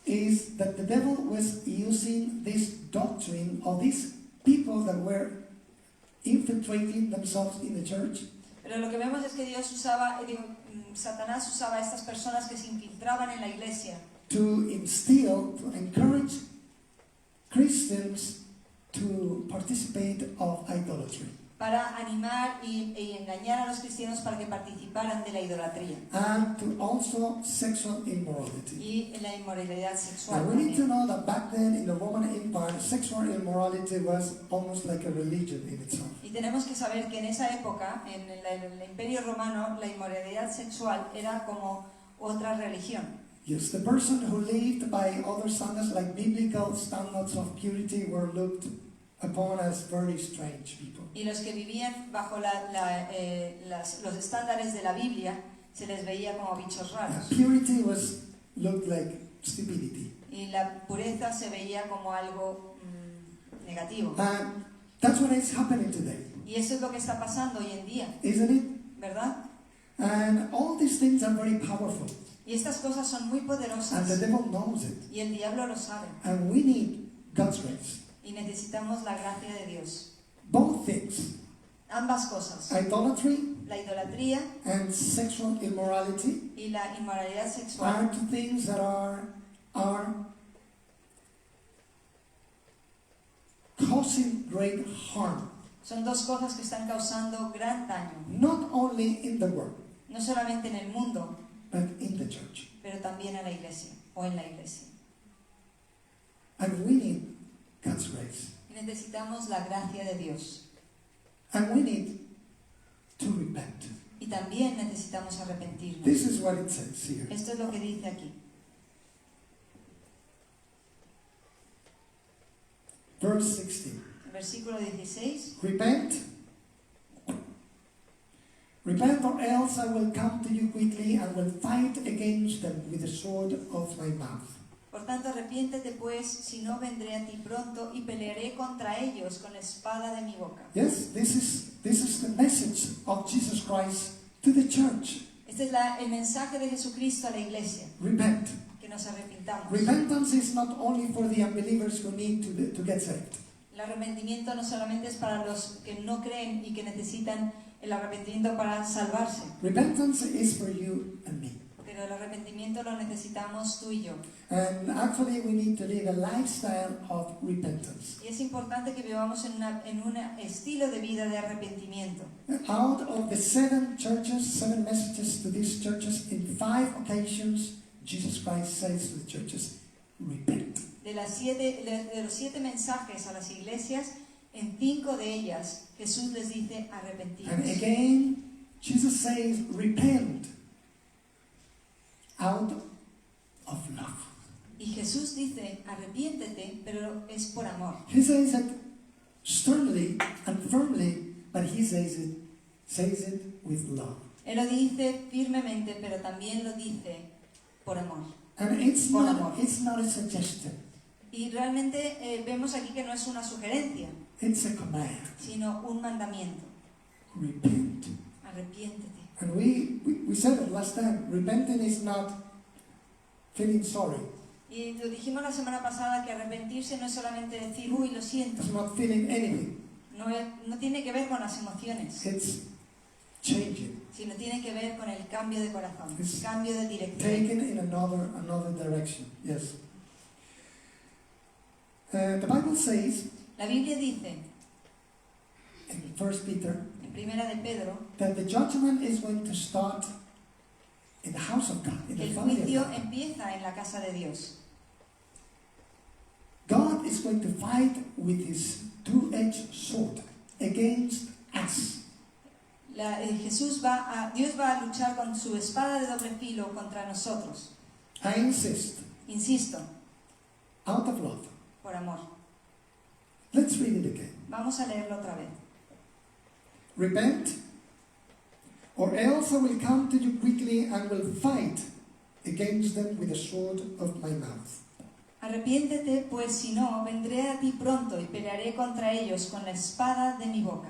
is that the devil was using this doctrine of these people that were infiltrating themselves in the church Pero lo que vemos es que Satanás usaba a estas personas que se infiltraban en la iglesia to instill, to encourage Christians to participate of idolatry para animar y engañar a los cristianos para que participaran de la idolatría and to also sexual immorality. y en la inmoralidad sexual. Now we need to también. know that back then in the Roman Empire, sexual immorality was almost like a religion in itself. Y tenemos que saber que en esa época, en el Imperio Romano, la inmoralidad sexual era como otra religión. Yes, the person who lived by other standards like biblical standards of purity were looked upon as very strange people. Y los que vivían bajo los estándares de la Biblia se les veía como bichos raros. Purity was looked like stupidity. Y la pureza se veía como algo negativo. And that's what is happening today, Y eso es lo que está pasando hoy en día, isn't it? ¿verdad? And all these things are very powerful. Y estas cosas son muy And the poderosas. devil knows it. Y el diablo lo sabe. And we need God's grace. Y necesitamos la gracia de Dios. Both things, Ambas cosas. idolatry La idolatría and sexual immorality, y la inmoralidad sexual are two things that are causing great harm, son dos cosas que están causando gran daño. not only in the world, No solamente en el mundo, but in the church. pero también en la iglesia o en la iglesia. And we need God's grace. Y necesitamos la gracia de Dios. And we need to repent. Y también necesitamos arrepentirnos. This is what it says here. Esto es lo que dice aquí. Verse 16. El versículo 16. Repent. Repent, or else I will come to you quickly and will fight against them with the sword of my mouth. Por tanto, arrepiéntete pues, si no vendré a ti pronto y pelearé contra ellos con la espada de mi boca. Yes, this is the message of Jesus Christ to the church. Este es el mensaje de Jesucristo a la iglesia, Repent. que nos arrepintamos. Repentance is not only for the unbelievers who need to get saved. El arrepentimiento no solamente es para los que no creen y que necesitan el arrepentimiento para salvarse, Repentance is for you and me. pero el arrepentimiento lo necesitamos tú y yo. And actually we need to live a lifestyle of repentance. Y es importante que vivamos en un estilo de vida de arrepentimiento. Out of the 7 churches, 7 messages to these churches, in 5 occasions, Jesus Christ says to the churches, repent. De los 7 mensajes a las iglesias, en 5 de ellas Jesús les dice And arrepentidos. again, Jesus says, repent out of love. Y Jesús dice arrepiéntete, pero es por amor. He says it sternly and firmly, but he says it with love. Él lo dice firmemente, pero también lo dice por amor. And it's Por not amor. a suggestion, Y realmente vemos aquí que no es una sugerencia, it's a command. sino un mandamiento. Repent. Arrepiéntete. And we said it last time, repenting is not feeling sorry. Y lo dijimos la semana pasada que arrepentirse no es solamente decir, uy, lo siento. It's not feeling anything. No tiene que ver con las emociones, It's changing, sino tiene que ver con el cambio de corazón, Es el cambio de dirección. taken in another direction. Yes. The Bible says La Biblia dice, in 1 Peter en Primera de Pedro, that the judgment is going to start in the house of God, in que the el family juicio of God. empieza en la casa de Dios. God is going to fight with his two-edged sword against us. Dios va a luchar con su espada de doble filo contra nosotros. I insist, Insisto, out of love. por amor. Let's read it again. Vamos a leerlo otra vez. Repent, Or else I will come to you quickly and will fight against them with the sword of my mouth. Arrepiéntete, pues si no, vendré a ti pronto y pelearé contra ellos con la espada de mi boca.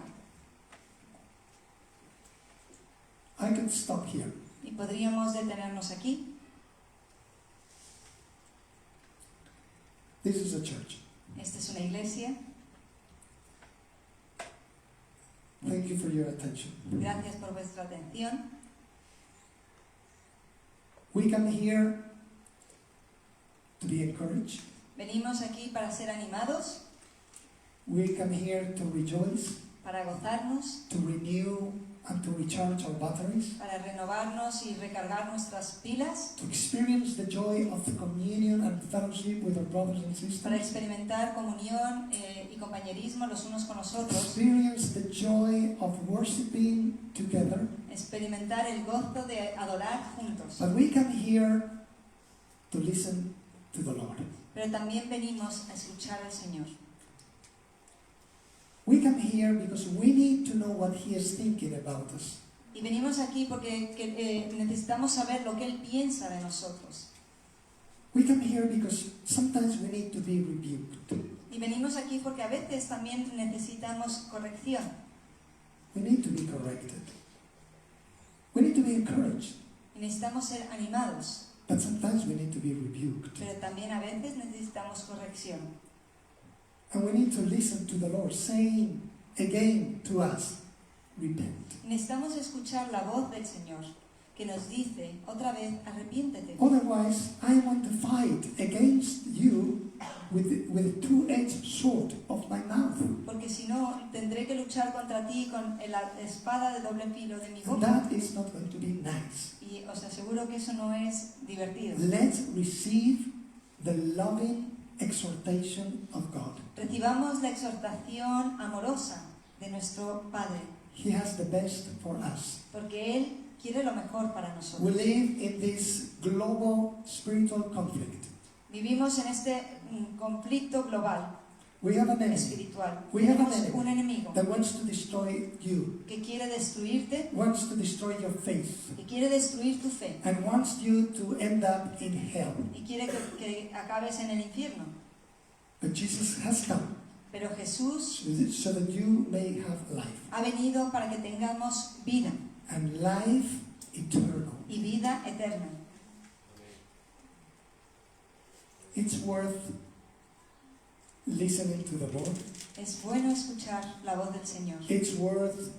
I could stop here. Y podríamos detenernos aquí. This is a church. Esta es una iglesia. Thank you for your attention. Gracias por vuestra atención. We come here to be encouraged. Venimos aquí para ser animados, We come here to rejoice, para gozarnos, to renew and to recharge our batteries, para renovarnos y recargar nuestras pilas, to experience the joy of the communion and fellowship with our brothers and para sisters, experimentar comunión y compañerismo los unos con los otros, experience the joy of worshiping together. experimentar el gozo de adorar juntos. But we come here to listen to the Lord. Pero también venimos a escuchar al Señor. We come here because we need to know what He is thinking about us. Y venimos aquí porque necesitamos saber lo que Él piensa de nosotros. We come here because sometimes we need to be rebuked. Y venimos aquí porque a veces también necesitamos corrección. We need to be corrected. We need to be encouraged. Y necesitamos ser animados. But sometimes we need to be rebuked. Pero también a veces necesitamos corrección. And we need to listen to the Lord saying again to us, repent. Y necesitamos escuchar la voz del Señor que nos dice otra vez, arrepiéntete. Otherwise, I want to fight against you with the two-edged sword of my mouth. Porque si no, tendré que luchar contra ti con la espada de doble filo de mi And boca. that is not going to be nice. Y os aseguro que eso no es divertido. Let's receive the loving exhortation of God. Recibamos la exhortación amorosa de nuestro Padre, He has the best for us. porque Él quiere lo mejor para We nosotros. live in this global spiritual conflict. Vivimos en este conflicto global, We have an enemy espiritual. We have an Tenemos un enemigo that wants to destroy you, que quiere destruirte, wants to destroy your faith, que quiere destruir tu fe and wants you to end up in hell. y quiere que acabes en el infierno. But Jesus has come Pero Jesús so that you may have life, ha venido para que tengamos vida and life eternal. y vida eterna. It's worth listening to the Lord. Es bueno escuchar la voz del Señor. It's worth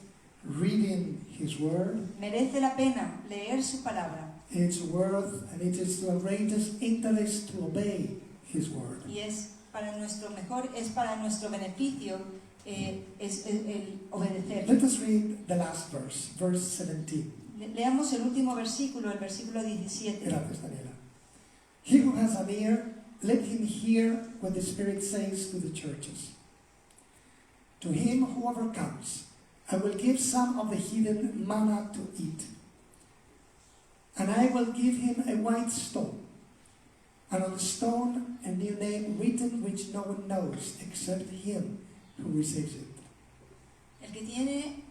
reading His Word. Merece la pena leer su palabra It's worth, and it is to our greatest interest to obey His Word. y es para nuestro mejor, es para nuestro beneficio, es el obedecer. Let us read the last verse, verse 17. Leamos el último versículo, el versículo 17. Gracias, Daniela. He who has an ear, let him hear what the Spirit says to the churches. To him who overcomes, I will give some of the hidden manna to eat. And I will give him a white stone, and on the stone a new name written which no one knows except him who receives it. El que tiene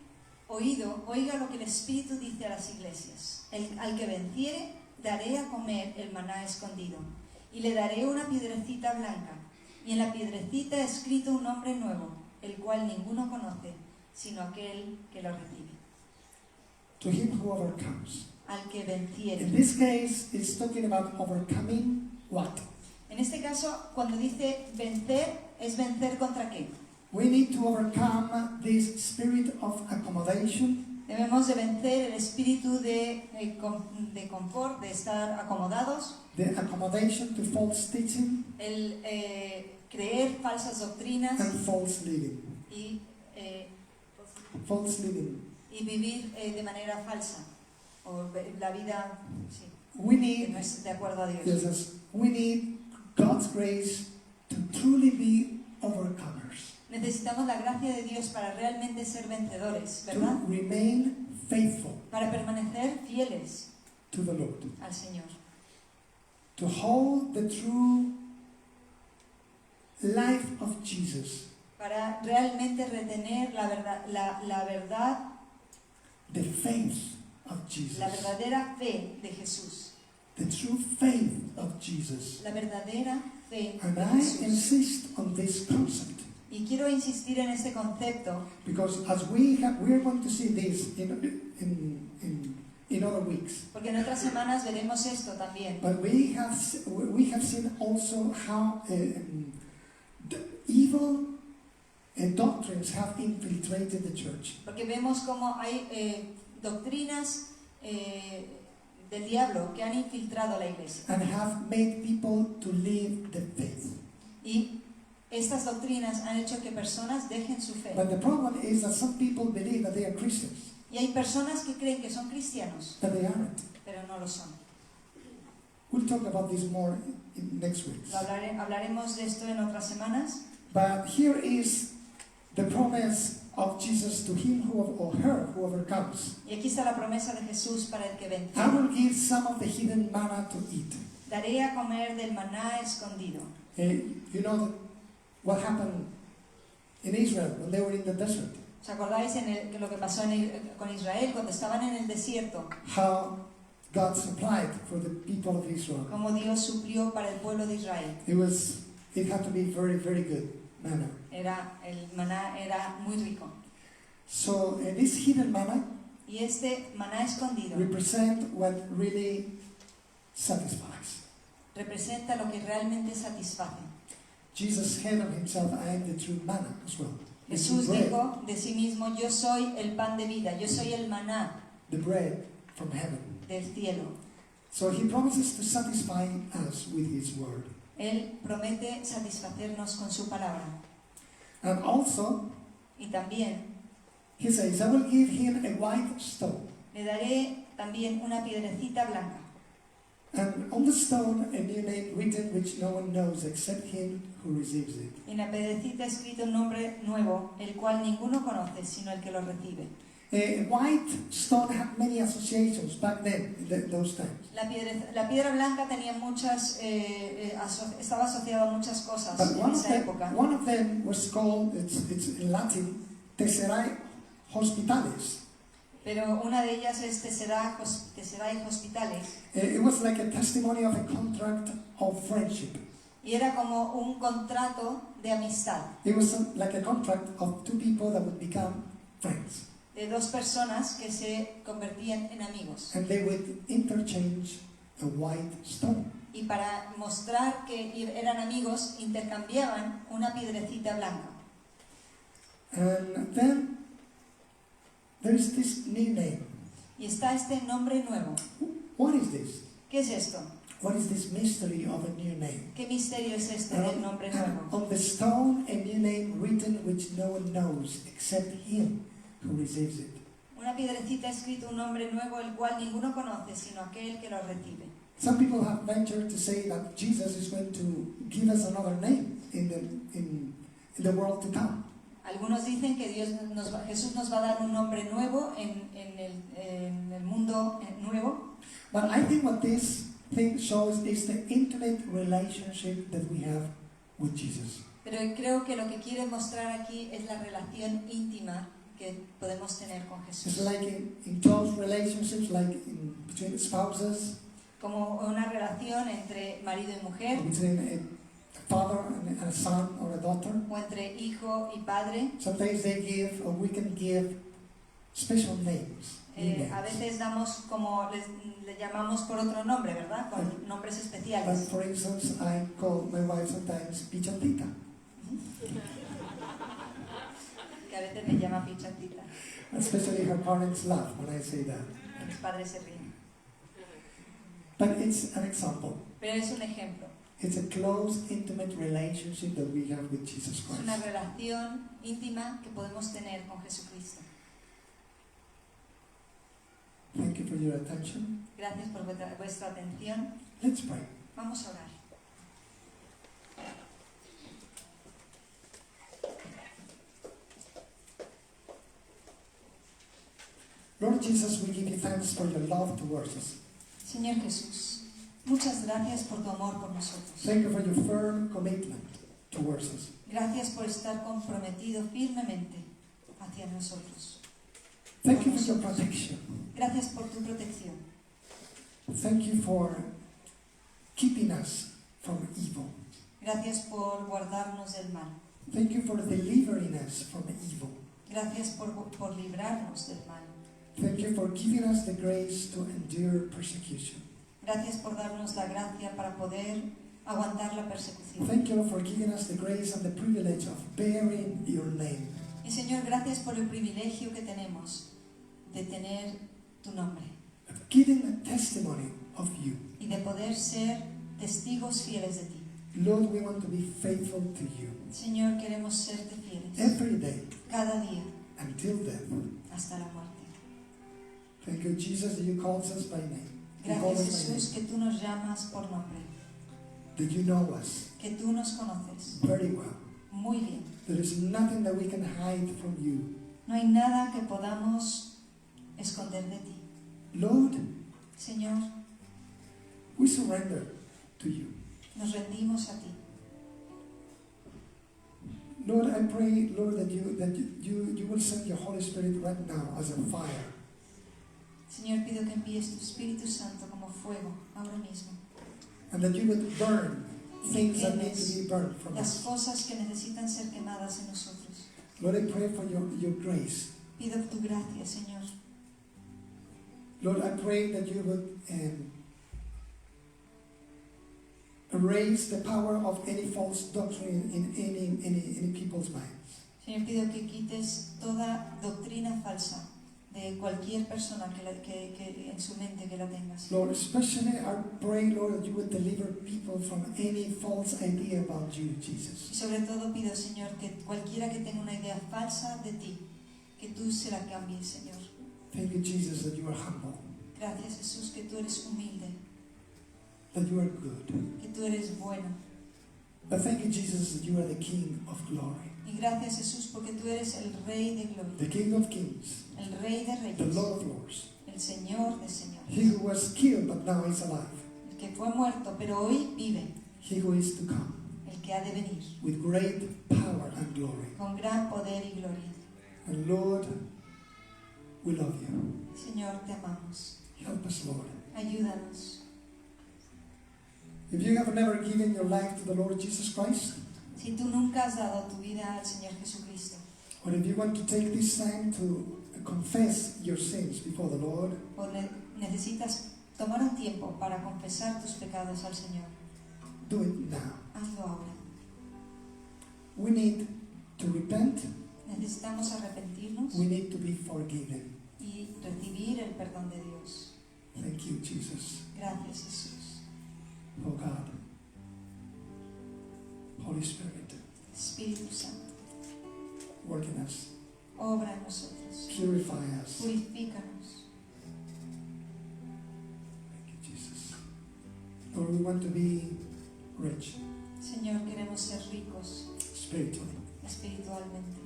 oído, oiga lo que el Espíritu dice a las iglesias. Al que venciere, daré a comer el maná escondido, y le daré una piedrecita blanca, y en la piedrecita escrito un nombre nuevo, el cual ninguno conoce, sino aquel que lo recibe. To him who overcomes. Al que venciere. In this case, it's talking about overcoming what? En este caso, cuando dice vencer, ¿es vencer contra qué? We need to overcome this spirit of accommodation, Debemos de vencer el espíritu de confort, de estar acomodados, the accommodation to false teaching el creer falsas doctrinas and false living. y, False living. y vivir de manera falsa, o la vida sí, We que need, no es de acuerdo a Dios. yes, we need God's grace to truly be overcomers, Necesitamos la gracia de Dios para realmente ser vencedores, to ¿verdad? remain faithful Para permanecer fieles to the Lord, al Señor, to hold the true life of Jesus, para realmente retener la verdad, the faith of Jesus. la verdadera fe de Jesús. The true faith of Jesus. La verdadera fe And de I Jesús. insist on this concept Y quiero insistir en este concepto because as we are going to see this in other weeks. porque en otras semanas veremos esto también. But we have seen also how the evil doctrines have infiltrated the church. Porque vemos cómo hay doctrinas del diablo que han infiltrado la iglesia. And have made people to leave the faith. Y estas doctrinas han hecho que personas dejen su fe. But the problem is that some people believe that they are Christians, Y hay personas que creen que son cristianos, but they aren't. pero no lo son. We'll talk about this more in next week. Hablaremos de esto en otras semanas. But here is the promise of Jesus to him or her who overcomes. Y aquí está la promesa de Jesús para el que vence. I will give some of the hidden manna to eat. Daré a comer del maná escondido. You know what happened in Israel when they were in the desert? ¿Os acordáis que lo que pasó con Israel cuando estaban en el desierto? How God supplied for the people of Israel. Cómo Dios suplió para el pueblo de Israel. It had to be very, very good manna. El maná era muy rico. So this hidden manna Y este maná escondido represent what really satisfies. representa lo que realmente satisface. Jesus said of himself, I am the true manna as well. Jesús bread, dijo de sí mismo, yo soy el pan de vida, yo soy el maná the bread from heaven. del cielo. So he promises to satisfy us with his word. Él promete satisfacernos con su palabra. And also, Y también he says, I will give him a white stone. le daré también una piedrecita blanca. And on the stone, a new name written which no one knows except him who receives it. Y en la piedrecita escrito un nombre nuevo, el cual ninguno conoce, sino el que lo recibe. A white stone had many associations back then, in those times. La piedra blanca tenía muchas, estaba asociada a muchas cosas But en esa época. one of them was called, it's in Latin, Tesserae Hospitalis. Pero una de ellas es Tesserae Hospitalis. It was like a testimony of a contract of friendship. Y era como un contrato de amistad It was like a contract of two people that would become friends. de dos personas que se convertían en amigos. And they would interchange a white stone. Y para mostrar que eran amigos, intercambiaban una piedrecita blanca. And then there is this new name. Y está este nombre nuevo. What is this? ¿Qué es esto? What is this mystery of a new name? ¿Qué misterio es este del nombre And nuevo? on the stone, a new name written which no one knows except him who receives it. Una piedrecita escrito un nombre nuevo, el cual ninguno conoce, sino aquel que lo recibe. Some people have ventured to say that Jesus is going to give us another name in the world to come. Algunos dicen que Jesús nos va a dar un nombre nuevo en el mundo nuevo. But I think what this thing shows is the intimate relationship that we have with Jesus. Pero creo que lo que quiere mostrar aquí es la relación íntima que podemos tener con It's Jesús. like in close relationships, like between spouses, Como una relación entre marido y mujer, between a father and a son or a daughter. o entre hijo y padre. Sometimes they give, or we can give, special names. new A names. veces damos como, le llamamos por otro nombre, ¿verdad? Con nombres Like especiales. for instance, I call my wife sometimes Pichotita, Que a veces me llama Pichotita. especially her parents laugh when I say that. Mis padres se ríen. But it's an example. Pero es un ejemplo. It's a close, intimate relationship that we have with Jesus Es una Christ. relación íntima que podemos tener con Jesucristo. Thank you for your attention. Gracias por vuestra atención. Let's pray. Vamos a orar. Lord Jesus, we give you thanks for your love towards us. Señor Jesús, muchas gracias por tu amor por nosotros. Thank you for your firm commitment towards us. Gracias por estar comprometido firmemente hacia nosotros. Thank you for your protection. Gracias por tu protección. Thank you for keeping us from evil. Gracias por guardarnos del mal. Thank you for delivering us from evil. Gracias por librarnos del mal. Thank you for giving us the grace to endure persecution. Gracias por darnos la gracia para poder aguantar la persecución. Thank you for giving us the grace and the privilege of bearing your name. Y Señor, gracias por el privilegio que tenemos de tener tu nombre Of giving a testimony of you. y de poder ser testigos fieles de ti. Lord, we want to be faithful to you Señor, queremos serte fieles every day cada día until death. hasta la muerte. Thank you, Jesus, that you called us by name. You called Gracias, us by Jesús, name. que tú nos llamas por nombre, That you know us que tú nos conoces very well. muy bien. There is nothing that we can hide from you. No hay nada que podamos esconder de ti. Lord, Señor, we surrender to you. nos rendimos a ti. Lord, I pray, Lord, that you will send your Holy Spirit right now as a fire. Señor, pido que envíes tu Espíritu Santo como fuego ahora mismo. And that you would burn things that need to be burned from Las us. cosas que necesitan ser quemadas en nosotros. Lord, I pray for your grace. Pido tu gracia, Señor. Lord, I pray that you would erase the power of any false doctrine in any people's minds. Señor, pido que quites toda doctrina falsa de cualquier persona que en su mente que la tengas. Lord, especially I pray, Lord, that you would deliver people from any false idea about you, Y Jesus. sobre todo pido, Señor, que cualquiera que tenga una idea falsa de ti, que tú se la cambies, Señor. Thank you, Jesus, that you are humble, Gracias, Jesús, que tú eres humilde, that you are good. que tú eres bueno. But thank you, Jesus, that you are the King of glory, Y gracias, Jesús, porque tú eres el Rey de gloria, the King of kings, el Rey de the reyes, Lord of lords, el Señor de he señores, who was killed but now is alive, el que fue muerto, pero hoy vive, he who is to come el que ha de venir, with great power and glory. con gran poder y gloria. And Lord, we love you. Señor, te amamos. Help us, Lord. Ayúdanos. If you have never given your life to the Lord Jesus Christ, Si tú nunca has dado tu vida al Señor Jesucristo, or if you want to take this time to confess your sins before the Lord, o necesitas tomar un tiempo para confesar tus pecados al Señor, do it now. hazlo ahora. We need to repent. Necesitamos arrepentirnos We need to be forgiven. y recibir el perdón de Dios. Thank you, Jesus. Gracias, Jesús. Oh God. Holy Spirit, Espíritu Santo, work in us. obra en nosotros. Purify us. Purifícanos. Thank you, Jesus. Lord, we want to be rich Señor, queremos ser ricos spiritually. espiritualmente.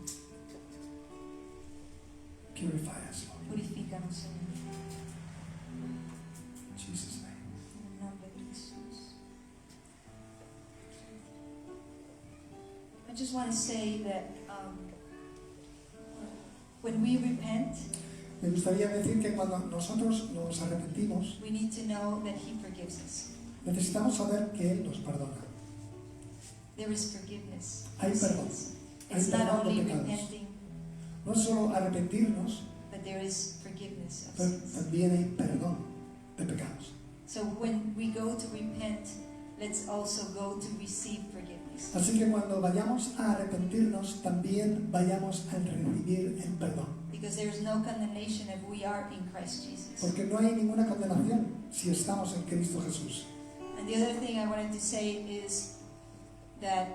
Purify us, Lord. Purifícanos, Señor. In Jesus' name. En el nombre de Jesús. I just want to say that when we repent, Me gustaría decir que cuando nosotros nos arrepentimos, we need to know that He forgives us. necesitamos saber que Él nos perdona. There is forgiveness. Hay of perdón. sins. Hay It's not perdón de only pecados. repenting, No es solo arrepentirnos, but there is forgiveness of pero sins. también hay perdón de pecados. So when we go to repent, let's also go to receive forgiveness. Así que cuando vayamos a arrepentirnos, también vayamos a recibir el perdón. Because there is no condemnation if we are in Christ Jesus. Porque no hay ninguna condenación si estamos en Cristo Jesús. And the other thing I wanted to say is that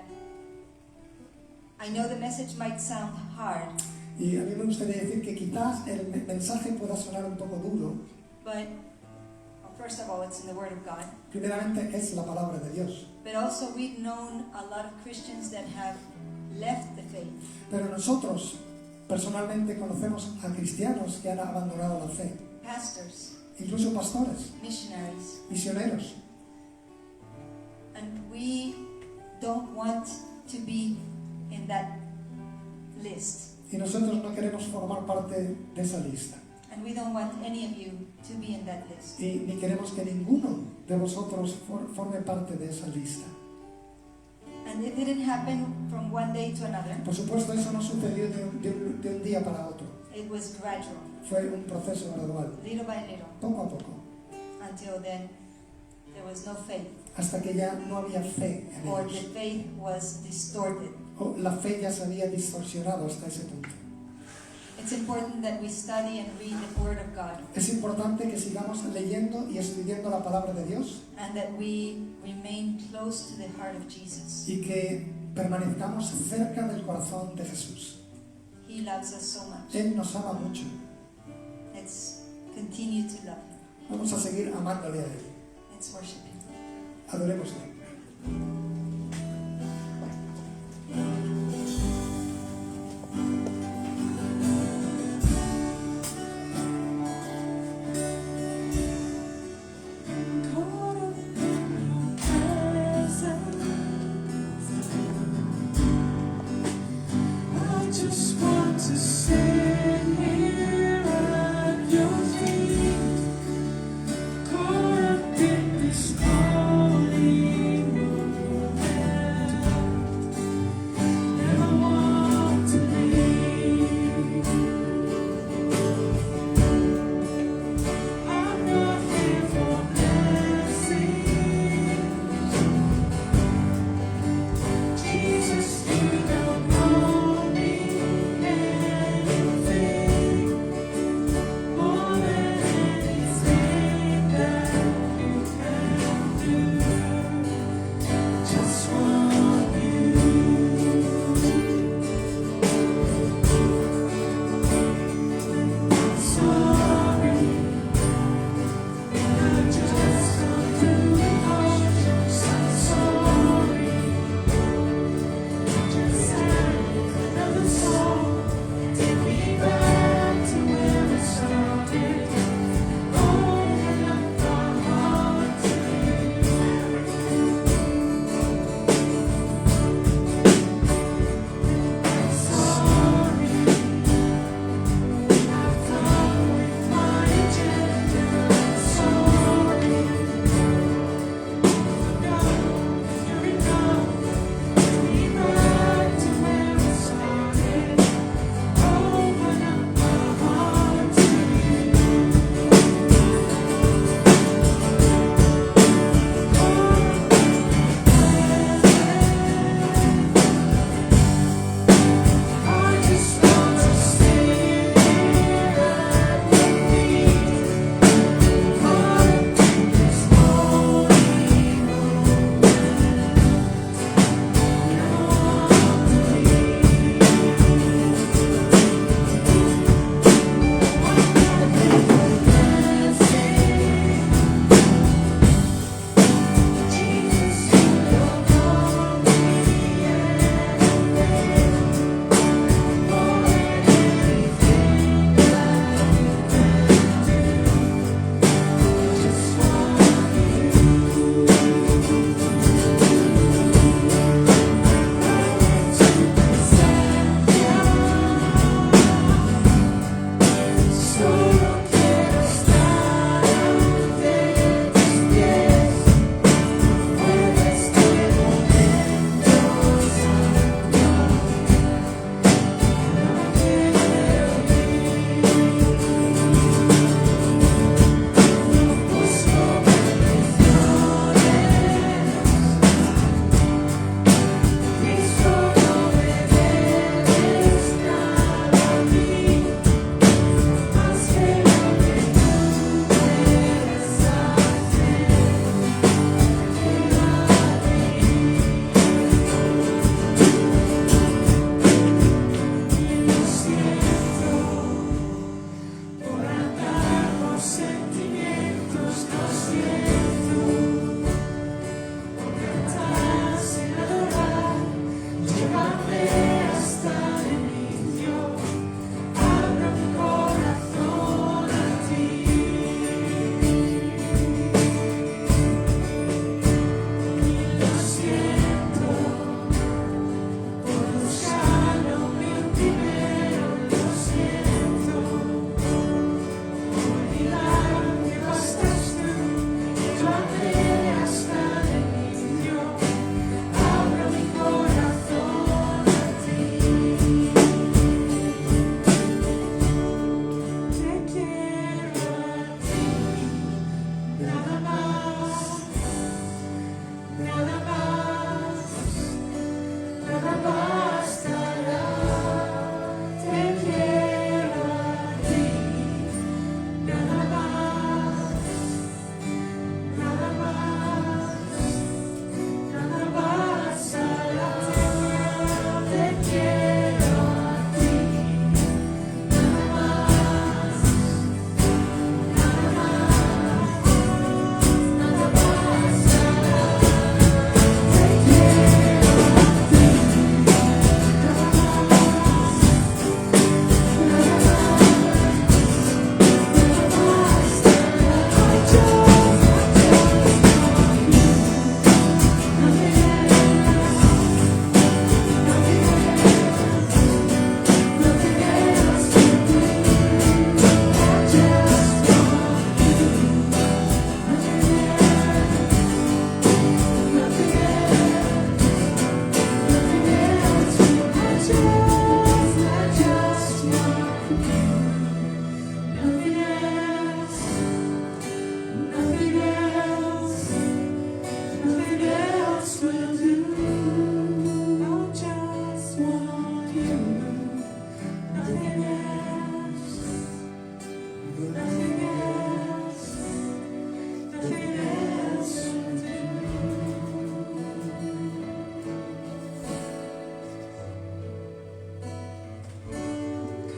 I know the message might sound hard, Y a mí me gustaría decir que quizás el mensaje pueda sonar un poco duro. but well, first of all, it's in the Word of God. Primeramente es la palabra de Dios. But also, we've known a lot of Christians that have left the faith. Pero nosotros personalmente conocemos a cristianos que han abandonado la fe. Pastors, Incluso pastores, missionaries, misioneros. and we don't want to be in that list. Y nosotros no queremos formar parte de esa lista. And we don't want any of you to be in that list. Y ni queremos que ninguno de vosotros forme parte de esa lista. And it didn't happen from one day to another. Por supuesto, eso no sucedió de un día para otro. It was gradual, Fue un proceso gradual, little by little, poco a poco, until then there was no faith, hasta que ya no había fe en or the ellos. faith was distorted. O la fe ya se había distorsionado hasta ese punto. It's important that we study and read the Word of God, Es importante que sigamos leyendo y estudiando la palabra de Dios and that we remain close to the heart of Jesus. y que permanezcamos cerca del corazón de Jesús. He loves us so much. Él nos ama mucho. Let's continue to love Him. Vamos a seguir amándole a Él. Let's worship Him. Adorémosle. Caught up in your presence, I just want to sit here at your feet. Caught up in this holy moment.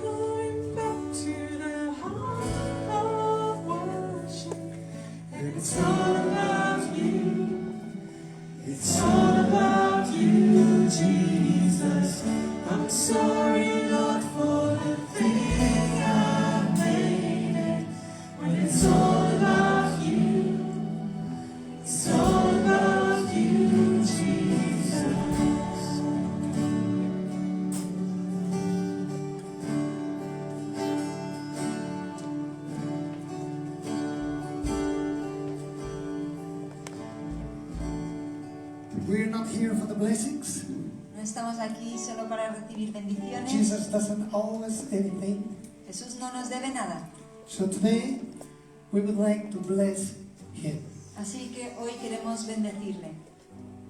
Going back to the heart of worship. And it's all about you. It's all about you, Jesus. I'm sorry, Lord, for the thing I made it. When it's all about you, it's all about you, Jesus. We're not here for the blessings. No estamos aquí solo para recibir bendiciones. Jesus doesn't owe us anything. Jesús no nos debe nada. So today, we would like to bless him. Así que hoy queremos bendecirle.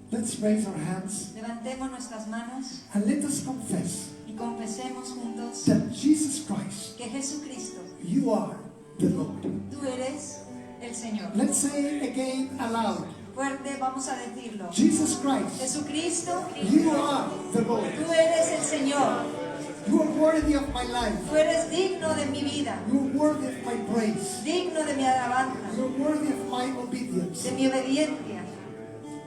Let's raise our hands Levantemos nuestras manos and let us confess y confesemos juntos that Jesus Christ, que Jesucristo, you are the Lord. tú eres el Señor. Let's say it again aloud. Fuerte, vamos a decirlo. Jesus Christ, Jesucristo, you are the Lord. tú eres el Señor. You are worthy of my life. Tú eres digno de mi vida, You are worthy of my praise. digno de mi alabanza, You are worthy of my obedience. de mi obediencia.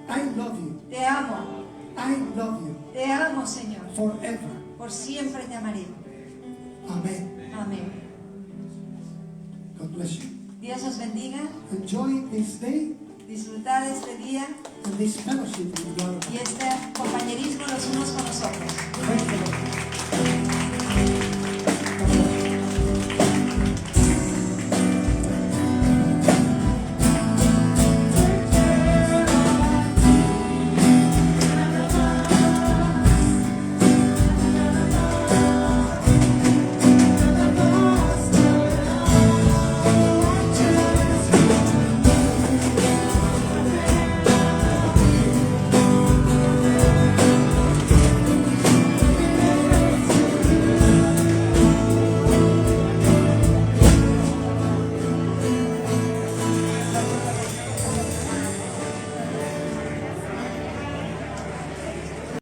I love you. Te amo, I love you te amo, Señor. forever. Por siempre te amaré. Amen. Amén. God bless you. Dios os bendiga. Enjoy this day Disfrutad este día and this fellowship with one y another. este compañerismo los unos con los otros. Praise the Lord.